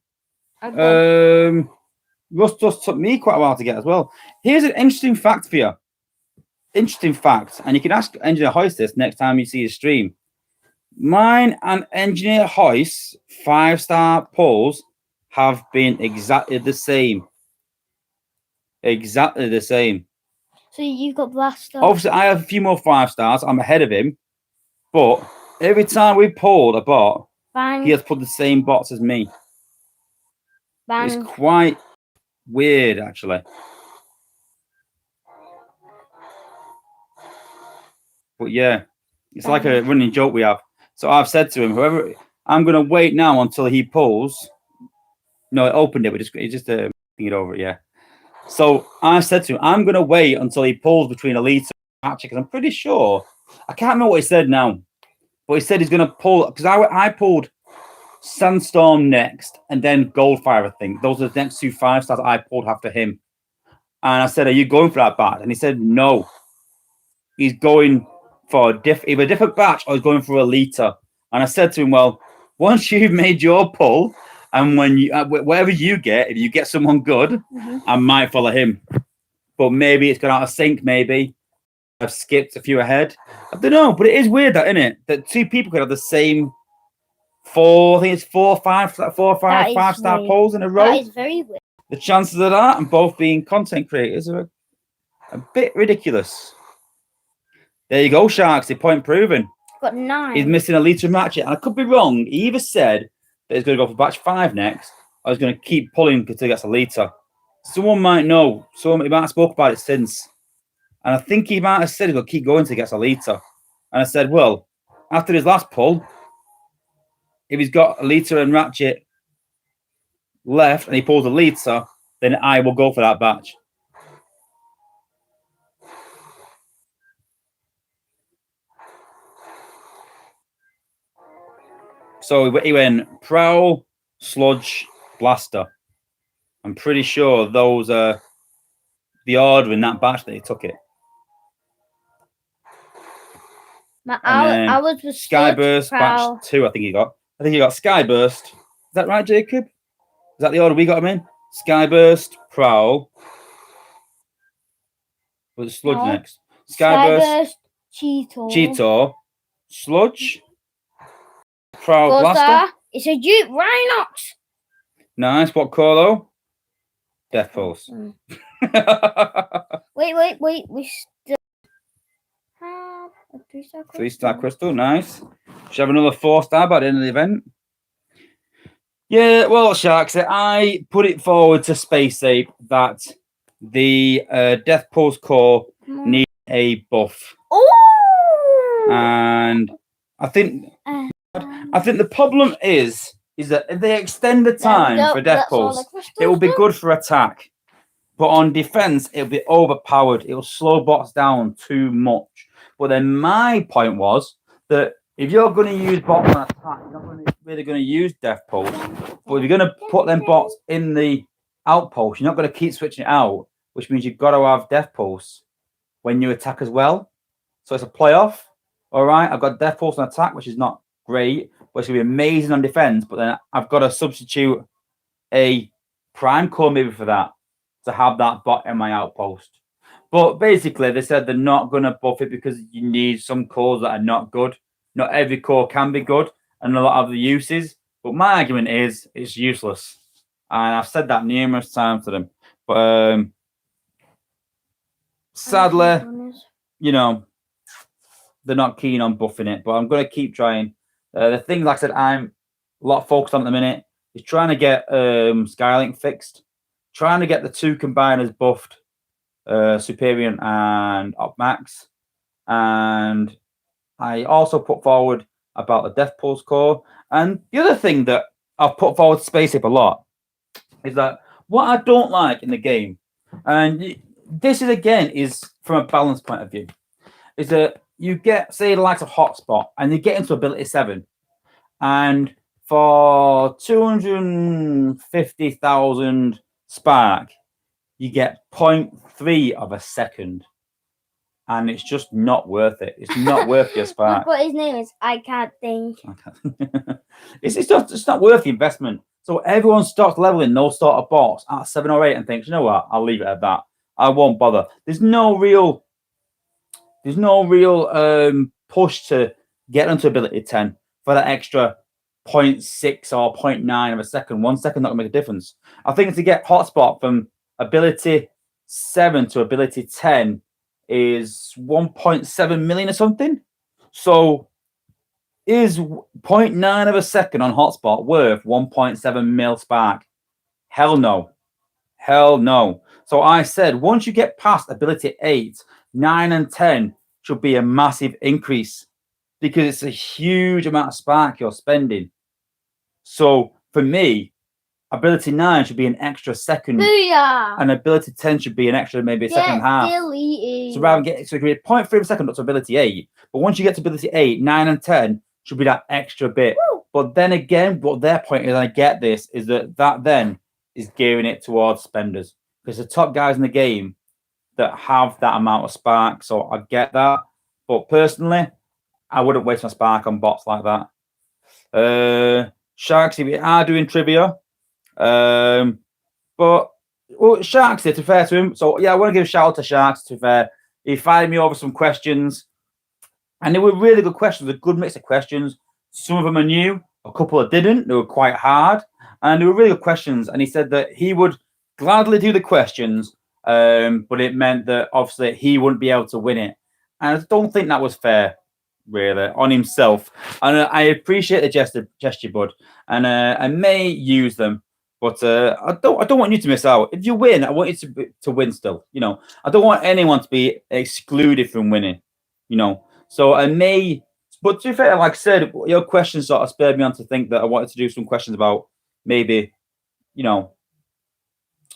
Rust Dust took me quite a while to get as well. Here's an interesting fact for you. Interesting fact, and you can ask Engineer Hoist this next time you see his stream. Mine and Engineer Hoist's 5-star pulls have been exactly the same. Exactly the same. So you've got Blaster. Obviously, I have a few more 5-stars. I'm ahead of him, but every time we pulled a bot, Bang. He has pulled the same bots as me. Bang. It's quite weird, actually. But yeah, it's like a running joke we have. So I've said to him, I'm going to wait now until he pulls. No, it opened it, but it's just thinking it over, yeah. So I said to him, I'm going to wait until he pulls between Elite and Hatchet, because I'm pretty sure, I can't remember what he said now, but he said he's going to pull, because I pulled Sandstorm next, and then Goldfire, I think. Those are the next 2 5-stars I pulled after him. And I said, are you going for that batch? And he said, no. He's going for either a different batch or he's going for a liter. And I said to him, well, once you've made your pull, and when you whatever you get, if you get someone good, I might follow him. But maybe it's gone out of sync, maybe. I've skipped a few ahead. I don't know, but it is weird, that, isn't it? That 2 people could have the same 4 or 5 5-star polls in a row. That is very weird. The chances of that and both being content creators are a bit ridiculous. There you go, Sharks. The point proven. Got 9. He's missing a liter match it. And I could be wrong. He either said that he's going to go for batch 5 next, or he's going to keep pulling until he gets a liter. Someone might know. Someone he might have spoke about it since. And I think he might have said he's going to keep going until he gets a liter. And I said, well, after his last pull, if he's got a liter and ratchet left and he pulls a liter, then I will go for that batch. So he went Prowl, Sludge, Blaster. I'm pretty sure those are the order in that batch that he took it. Ours was Skyburst Prowl. batch 2, I think he got. I think he got Skyburst. Is that right, Jacob? Is that the order we got him in? Skyburst, Prowl. Was Sludge No. next? Skyburst, Cheetor, Sludge, Prowl, Wozza. Blaster. It's a Duke Rhinox. Nice. What core though? Death Pulse. Wait. We still have a 3-star crystal. 3-star crystal. Nice. Should have another 4-star by the end of the event. Yeah, well, Sharks, I put it forward to Space Ape that the Death Pulse core need a buff. Oh! And I think the problem is that if they extend the time for Death Pulse, it will be good for attack. But on defense, it'll be overpowered. It'll slow bots down too much. But then my point was that if you're going to use bots on attack, you're not really going to use Death Pulse. But if you're going to put them bots in the outpost, you're not going to keep switching it out, which means you've got to have Death Pulse when you attack as well. So it's a playoff. All right, I've got Death Pulse on attack, which is not great, but it's going to be amazing on defense. But then I've got to substitute a Prime Core maybe for that to have that bot in my outpost. But basically, they said they're not going to buff it because you need some cores that are not good. Not every core can be good, and a lot of the uses. But my argument is it's useless, and I've said that numerous times to them. But sadly, you know, they're not keen on buffing it. But I'm going to keep trying. The thing, like I said, I'm a lot focused on at the minute is trying to get Skylink fixed, trying to get the 2 combiners buffed, Superior and Opmax, and I also put forward about the Death Pulse core. And the other thing that I've put forward to Space Ape a lot is that what I don't like in the game, and this is again is from a balance point of view, is that you get, say, the likes of Hotspot, and you get into ability 7, and for 250,000 spark, you get 0.3 of a second. And it's just not worth it. It's not worth your spark. But his name is I Can't Think. It's not worth the investment. So everyone starts leveling those sort of bots at 7 or 8 and thinks, you know what, I'll leave it at that. I won't bother. There's no real push to get onto ability 10 for that extra 0.6 or 0.9 of a second. 1 second not gonna make a difference. I think to get Hotspot from ability 7 to ability 10 is 1.7 million or something. So is 0.9 of a second on Hotspot worth 1.7 mil spark? Hell no. Hell no. So I said, once you get past ability 8, 9 and 10 should be a massive increase because it's a huge amount of spark you're spending. So for me, ability 9 should be an extra second. Booyah! And ability 10 should be an extra maybe a second and a half. Deleted. So rather than get 0.3 of a second up to ability 8. But once you get to ability 8, 9 and 10 should be that extra bit. Woo. But then again, what their point is, I get this, is that then is gearing it towards spenders. Because the top guys in the game that have that amount of spark. So I get that. But personally, I wouldn't waste my spark on bots like that. Sharks, if you are doing trivia, but well, Sharks, to be fair to him. So yeah, I want to give a shout out to Sharks. To be fair, he fired me over some questions, and they were really good questions. A good mix of questions. Some of them are new, a couple that didn't. They were quite hard, and they were really good questions. And he said that he would gladly do the questions, but it meant that obviously he wouldn't be able to win it. And I don't think that was fair, really, on himself. And I appreciate the gesture, bud, and I may use them. But I don't want you to miss out. If you win, I want you to win still. You know, I don't want anyone to be excluded from winning. You know, so I may. But to be fair, like I said, your question sort of spurred me on to think that I wanted to do some questions about maybe, you know,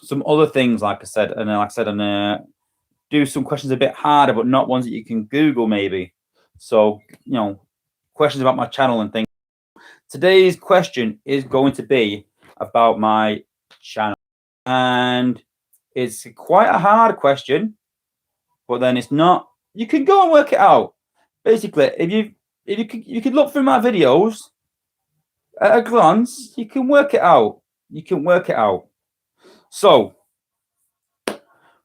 some other things. Like I said, and do some questions a bit harder, but not ones that you can Google maybe. So you know, questions about my channel and things. Today's question is going to be about my channel, and it's quite a hard question, but then it's not. You can go and work it out. basically, if you could look through my videos at a glance, you can work it out. You can work it out. So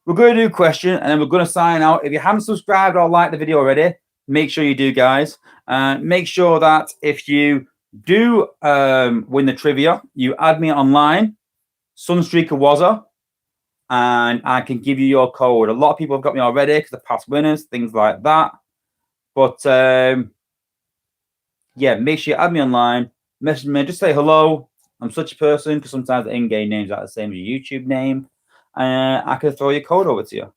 we're going to do a question, and then we're going to sign out. If you haven't subscribed or liked the video already, make sure you do, guys. Make sure that if you do win the trivia, you add me online, Sunstreaker Wozza, and I can give you your code. A lot of people have got me already because they're past winners, things like that. But yeah, make sure you add me online, message me, just say hello. I'm such a person, because sometimes the in-game names are the same as your YouTube name. I can throw your code over to you.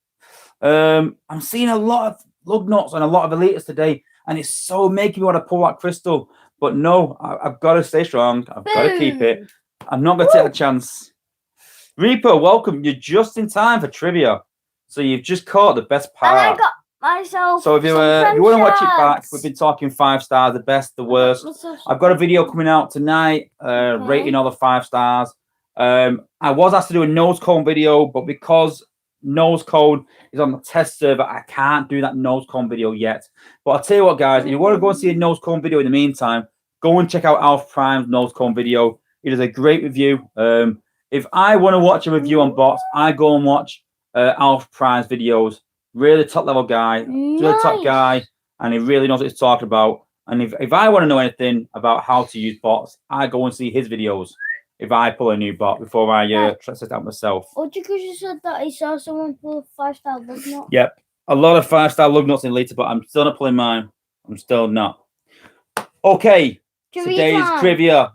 I'm seeing a lot of lug nuts and a lot of elites today, and it's so making me want to pull that crystal. But no, I've got to stay strong. I've got to keep it. I'm not going to take a chance. Reaper, welcome. You're just in time for trivia. So you've just caught the best part. And I got myself. So if you want to watch it back, we've been talking 5 stars, the best, the worst. I've got a video coming out tonight rating all the 5 stars. I was asked to do a nose cone video, but because nose cone is on the test server, I can't do that nose cone video yet. But I'll tell you what, guys, if you want to go and see a nose cone video in the meantime, go and check out Alf Prime's nose cone video. It is a great review. If I want to watch a review on bots, I go and watch Alf Prime's videos. Really top level guy, really top guy, and he really knows what he's talking about. And if I want to know anything about how to use bots, I go and see his videos. If I pull a new bot before I test it out myself. Oh, because you said that he saw someone pull a 5-star lug nut. Yep, a lot of 5-star lug nuts in Elite, but I'm still not pulling mine. I'm still not. Okay, today's trivia.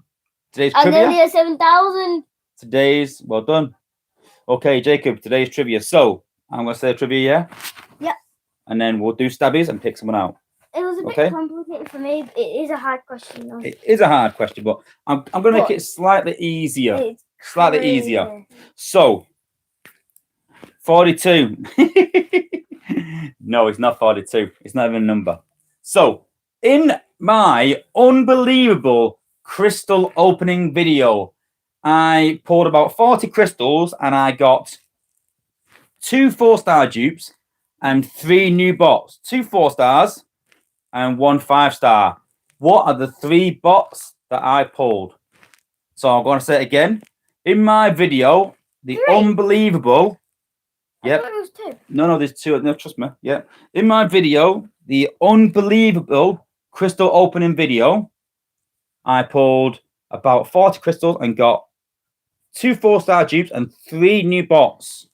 Today's trivia. I'm nearly at 7,000. Today's, well done. Okay, Jacob, today's trivia. So I'm going to say trivia, yeah? Yep. And then we'll do stabbies and pick someone out. It was a bit complicated for me. It is a hard question, though. It is a hard question, but I'm going to make it slightly easier. Slightly easier. So, 42. No, it's not 42. It's not even a number. So, in my unbelievable crystal opening video, I pulled about 40 crystals and I got 2 4-star dupes and 3 new bots. 2 4-stars and 1 5-star. What are the 3 bots that I pulled? So I'm going to say it again. In my video, the unbelievable. Yep. I thought it was 2. No, there's 2. No, trust me. Yeah. In my video, the unbelievable crystal opening video, I pulled about 40 crystals and got 2 4-star dupes and 3 new bots.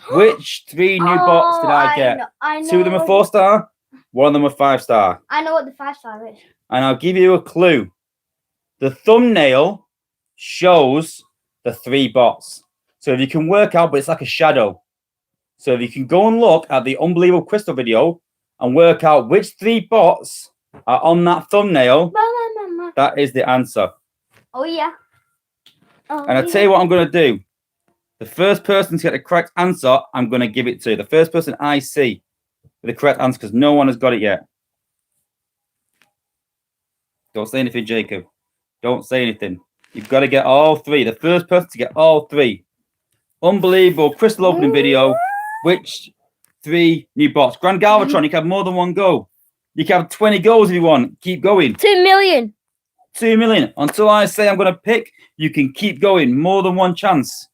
Which 3 new bots did I get? I know. 2 of them are 4-star, 1 of them are 5-star. I know what the 5-star is. And I'll give you a clue. The thumbnail shows the 3 bots. So if you can work out, but it's like a shadow. So if you can go and look at the unbelievable crystal video and work out which 3 bots are on that thumbnail, that is the answer. Oh, yeah. Oh, and I'll tell you what I'm going to do. The first person to get the correct answer, I'm going to give it to. The first person I see with the correct answer, because no one has got it yet. Don't say anything, Jacob. Don't say anything. You've got to get all 3. The first person to get all 3. Unbelievable crystal opening video. Which 3 new bots? Grand Galvatron, you can have more than 1 go. You can have 20 goals if you want. Keep going. 2 million. 2 million. Until I say I'm going to pick, you can keep going. More than 1 chance.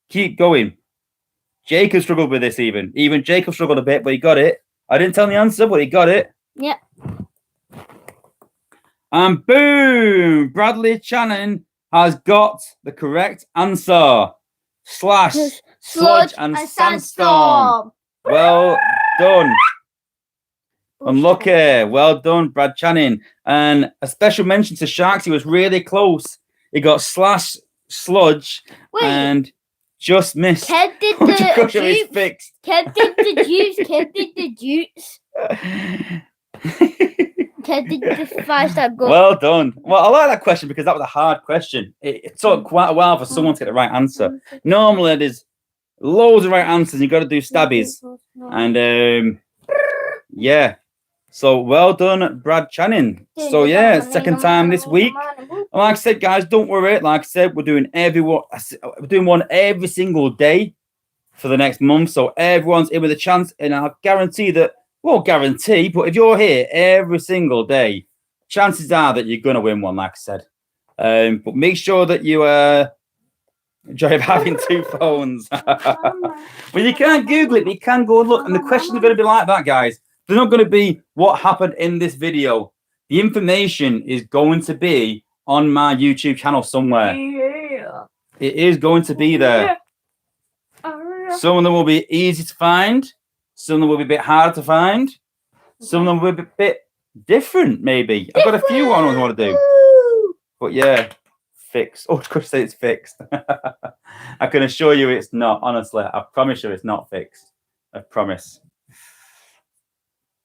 Keep going. Jacob struggled with this even. Even Jacob struggled a bit, but he got it. I didn't tell him the answer, but he got it. Yep. And boom! Bradley Channing has got the correct answer. Slash, sludge, and sandstorm. Well done. Unlucky. Well done, Brad Channing. And a special mention to Sharks. He was really close. He got slash, sludge, and just missed. Kev did the dupes. Fixed. Kev did the dupes. Kev did the dupes. Kev did the 5-star goal. Well done. Well, I like that question because that was a hard question. It took quite a while for someone to get the right answer. Normally, there's loads of right answers. You've got to do stabbies. And yeah. So well done, Brad Channing. So yeah, second time this week. And like I said, guys, don't worry. Like I said, we're doing one every single day for the next month. So everyone's in with a chance, and I guarantee that won't guarantee, but if you're here every single day, chances are that you're gonna win one, like I said. But make sure that you enjoy having two phones. Well, you can't Google it, but you can go and look. And the questions are going to be like that, guys. They're not going to be what happened in this video. The information is going to be on my YouTube channel somewhere. Yeah. It is going to be there. Some of them will be easy to find. Some of them will be a bit hard to find. Some of them will be a bit different, maybe. I've got a few ones I want to do. But yeah, fixed. Oh, I could say it's fixed. I can assure you it's not, honestly. I promise you it's not fixed. I promise.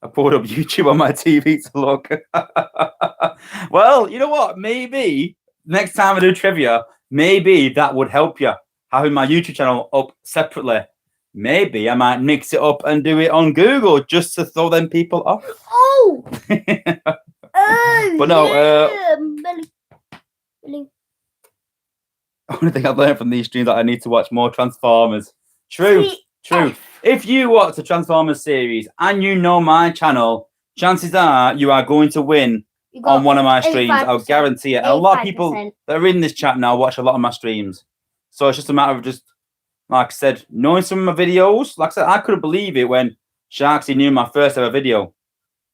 I pulled up YouTube on my TV to look. Well, you know what? Maybe next time I do trivia, maybe that would help you. Having my YouTube channel up separately. Maybe I might mix it up and do it on Google just to throw them people off. Oh! But no, only thing I've learned from these streams that I need to watch more Transformers. True. If you watch the Transformers series and you know my channel, chances are you are going to win on one of my streams. I'll guarantee it. A lot of people that are in this chat now watch a lot of my streams. So it's just a matter of just, like I said, knowing some of my videos. Like I said, I couldn't believe it when Sharksy knew my first ever video.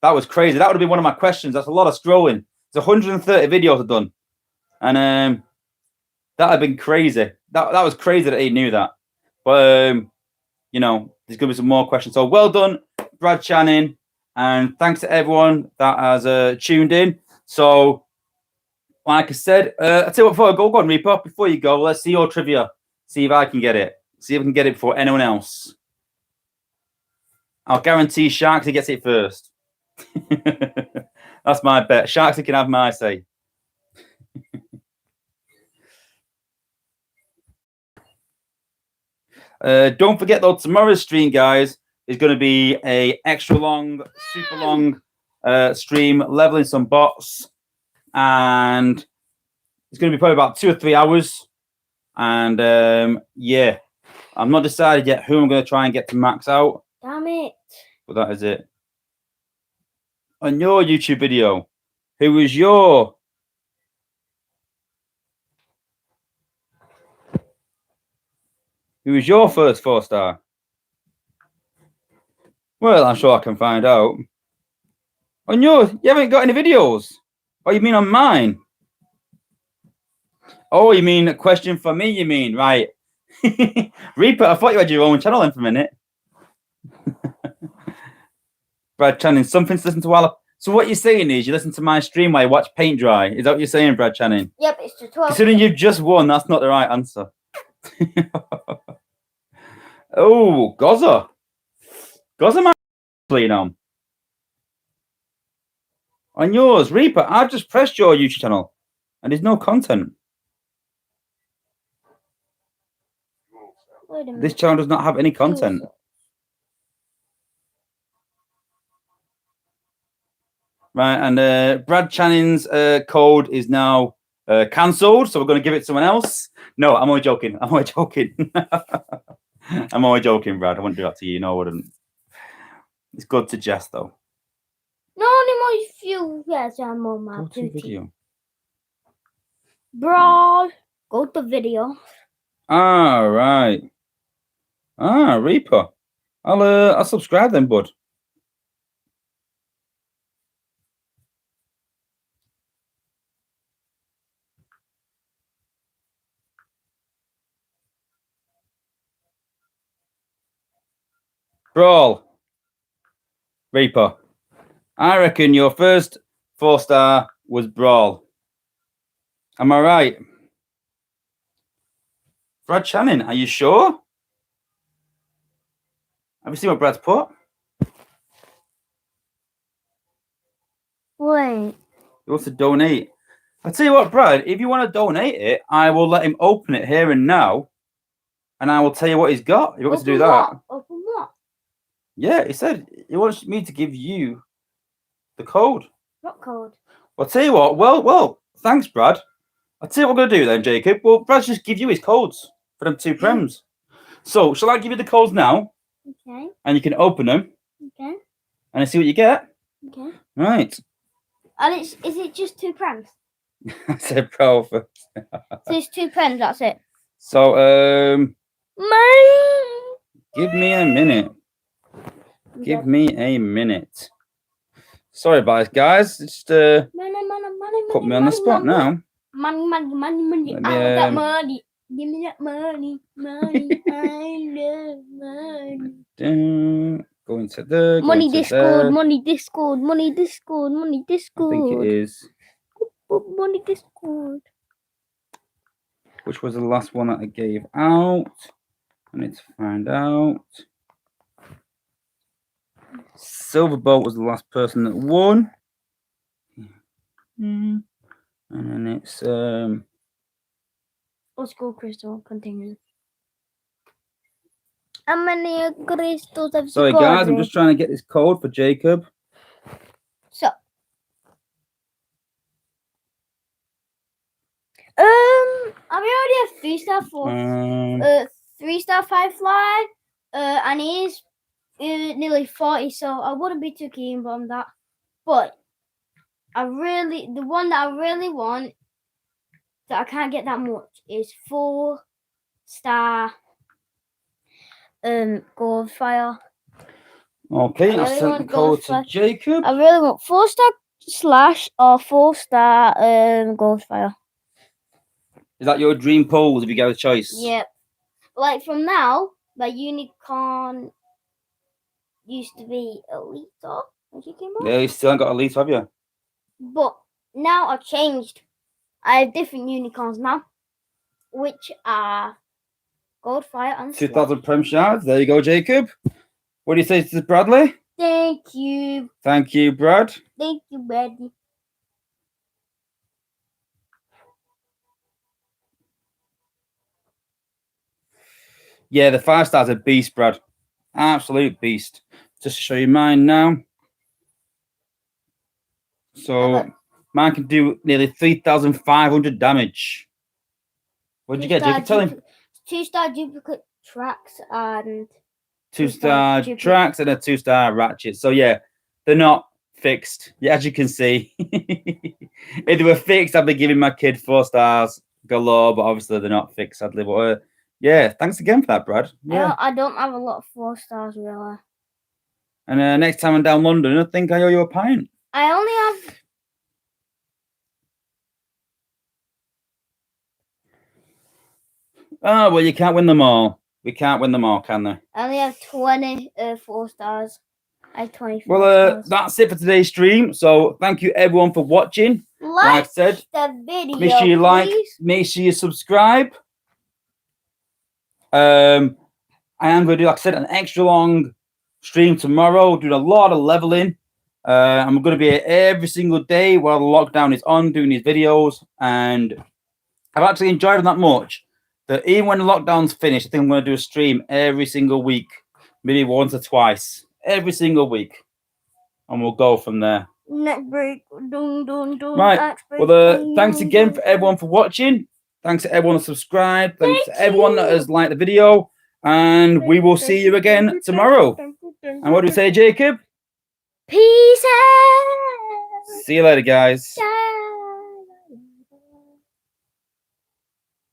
That was crazy. That would have been one of my questions. That's a lot of scrolling. It's 130 videos I've done. And that had been crazy. That was crazy that he knew that. But, you know, there's going to be some more questions. So well done, Brad Channing. And thanks to everyone that has tuned in. So, like I said, I'll tell you what, before I go on, Reaper, before you go, let's see your trivia. See if I can get it. See if I can get it before anyone else. I'll guarantee Sharksy gets it first. That's my bet. Sharksy can have my say. Don't forget, though, tomorrow's stream, guys, is going to be a extra long, super long stream, leveling some bots. And it's going to be probably about 2 or 3 hours. And yeah, I'm not decided yet who I'm going to try and get to max out. Damn it. But that is it. On your YouTube video, who was your first 4-star? Well, I'm sure I can find out. On yours, you haven't got any videos. Oh, you mean on mine? Oh, you mean a question for me, you mean? Right. Reaper, I thought you had your own channel then for a minute. Brad Channing, something to listen to while... So what you're saying is you listen to my stream while you watch paint dry. Is that what you're saying, Brad Channing? Yep, it's just 12. Considering you've just won, that's not the right answer. Oh, Wozza. Wozza might be on. On yours, Reaper, I've just pressed your YouTube channel and there's no content. Wait a minute. This channel does not have any content. Right, and Brad Channing's code is now cancelled, so we're going to give it to someone else. No, I'm only joking. I'm only joking. I'm only joking, Brad. I wouldn't do that to you. No, I wouldn't. It's good to jest, though. No, only my few. Yes, I'm on my video. Bro, go to video. Ah, right. Ah, Reaper. I'll subscribe then, bud. Brawl. Reaper. I reckon your first 4-star was Brawl. Am I right? Brad Channing, are you sure? Have you seen what Brad's put? Wait. He wants to donate. I'll tell you what, Brad, if you want to donate it, I will let him open it here and now. And I will tell you what he's got. If you want to do that. Open what? Yeah, he said he wants me to give you the code. What code? I'll tell you what. Well, thanks, Brad. I'll tell you what we're going to do then, Jacob. Well, Brad's just give you his codes for them 2 prems. So, shall I give you the codes now? Okay. And you can open them. Okay. and I see what you get. Okay. Right. And is it just 2 pens? I said pro first. So it's 2 pens, that's it. So, Money. give me a minute. Give me a minute. Sorry about it, guys. Just put me on the spot now. Money. Let me, I got money. Give me that money. I love money. Go into the Money Discord. Money Discord. I think it is. Money Discord. Which was the last one that I gave out? I need to find out. Silverbolt was the last person that won. And then it's Let's go, Crystal. Continue. How many crystals have sorry you got? guys, I'm just trying to get this code for Jacob. So I already have 3-star 4 3-star 5 fly and he's nearly 40, so I wouldn't be too keen on that. But the one that I really want that I can't get that much is 4-star Goldfire. Okay, I sent the code to Jacob. I really want 4-star Slash or 4-star Goldfire. Is that your dream pose if you get a choice? Yep. Like from now, my unicorn used to be Elite when she came out. Yeah, you still haven't got Elite, have you? But now I've changed. I have different unicorns now, which are Goldfire and 2,000 Prem Shards. There you go, Jacob. What do you say to Bradley? Thank you. Thank you, Brad. Thank you, Bradley. Yeah, the 5-star's a beast, Brad. Absolute beast. Just to show you mine now. So mine can do nearly 3,500 damage. What did you get, Jacob? Tell him. 2-star duplicate tracks and 2-star tracks and a 2-star ratchet. So yeah, they're not fixed. Yeah, as you can see. If they were fixed, I'd be giving my kid 4 stars galore, but obviously they're not fixed, sadly. But yeah, thanks again for that, Brad. Yeah. I don't have a lot of 4 stars, really. And next time I'm down London, I think I owe you a pint. I only have... Oh, well, you can't win them all. We can't win them all, can they? I only have 20 4 stars. I have 24 Well, that's it for today's stream. So thank you, everyone, for watching. Like I said, the video, make sure you like, make sure you subscribe. I am going to do, like I said, an extra long stream tomorrow, doing a lot of leveling. I'm going to be here every single day while the lockdown is on, doing these videos. And I've actually enjoyed them that much that even when the lockdown's finished, I think I'm going to do a stream every single week, maybe once or twice, every single week. And we'll go from there. Neck break. Right. Well, thanks again for everyone for watching. Thanks to everyone who subscribed. Thanks to everyone that has liked the video. And we will see you again tomorrow. And what do we say, Jacob? Peace out. See you later, guys. Ciao.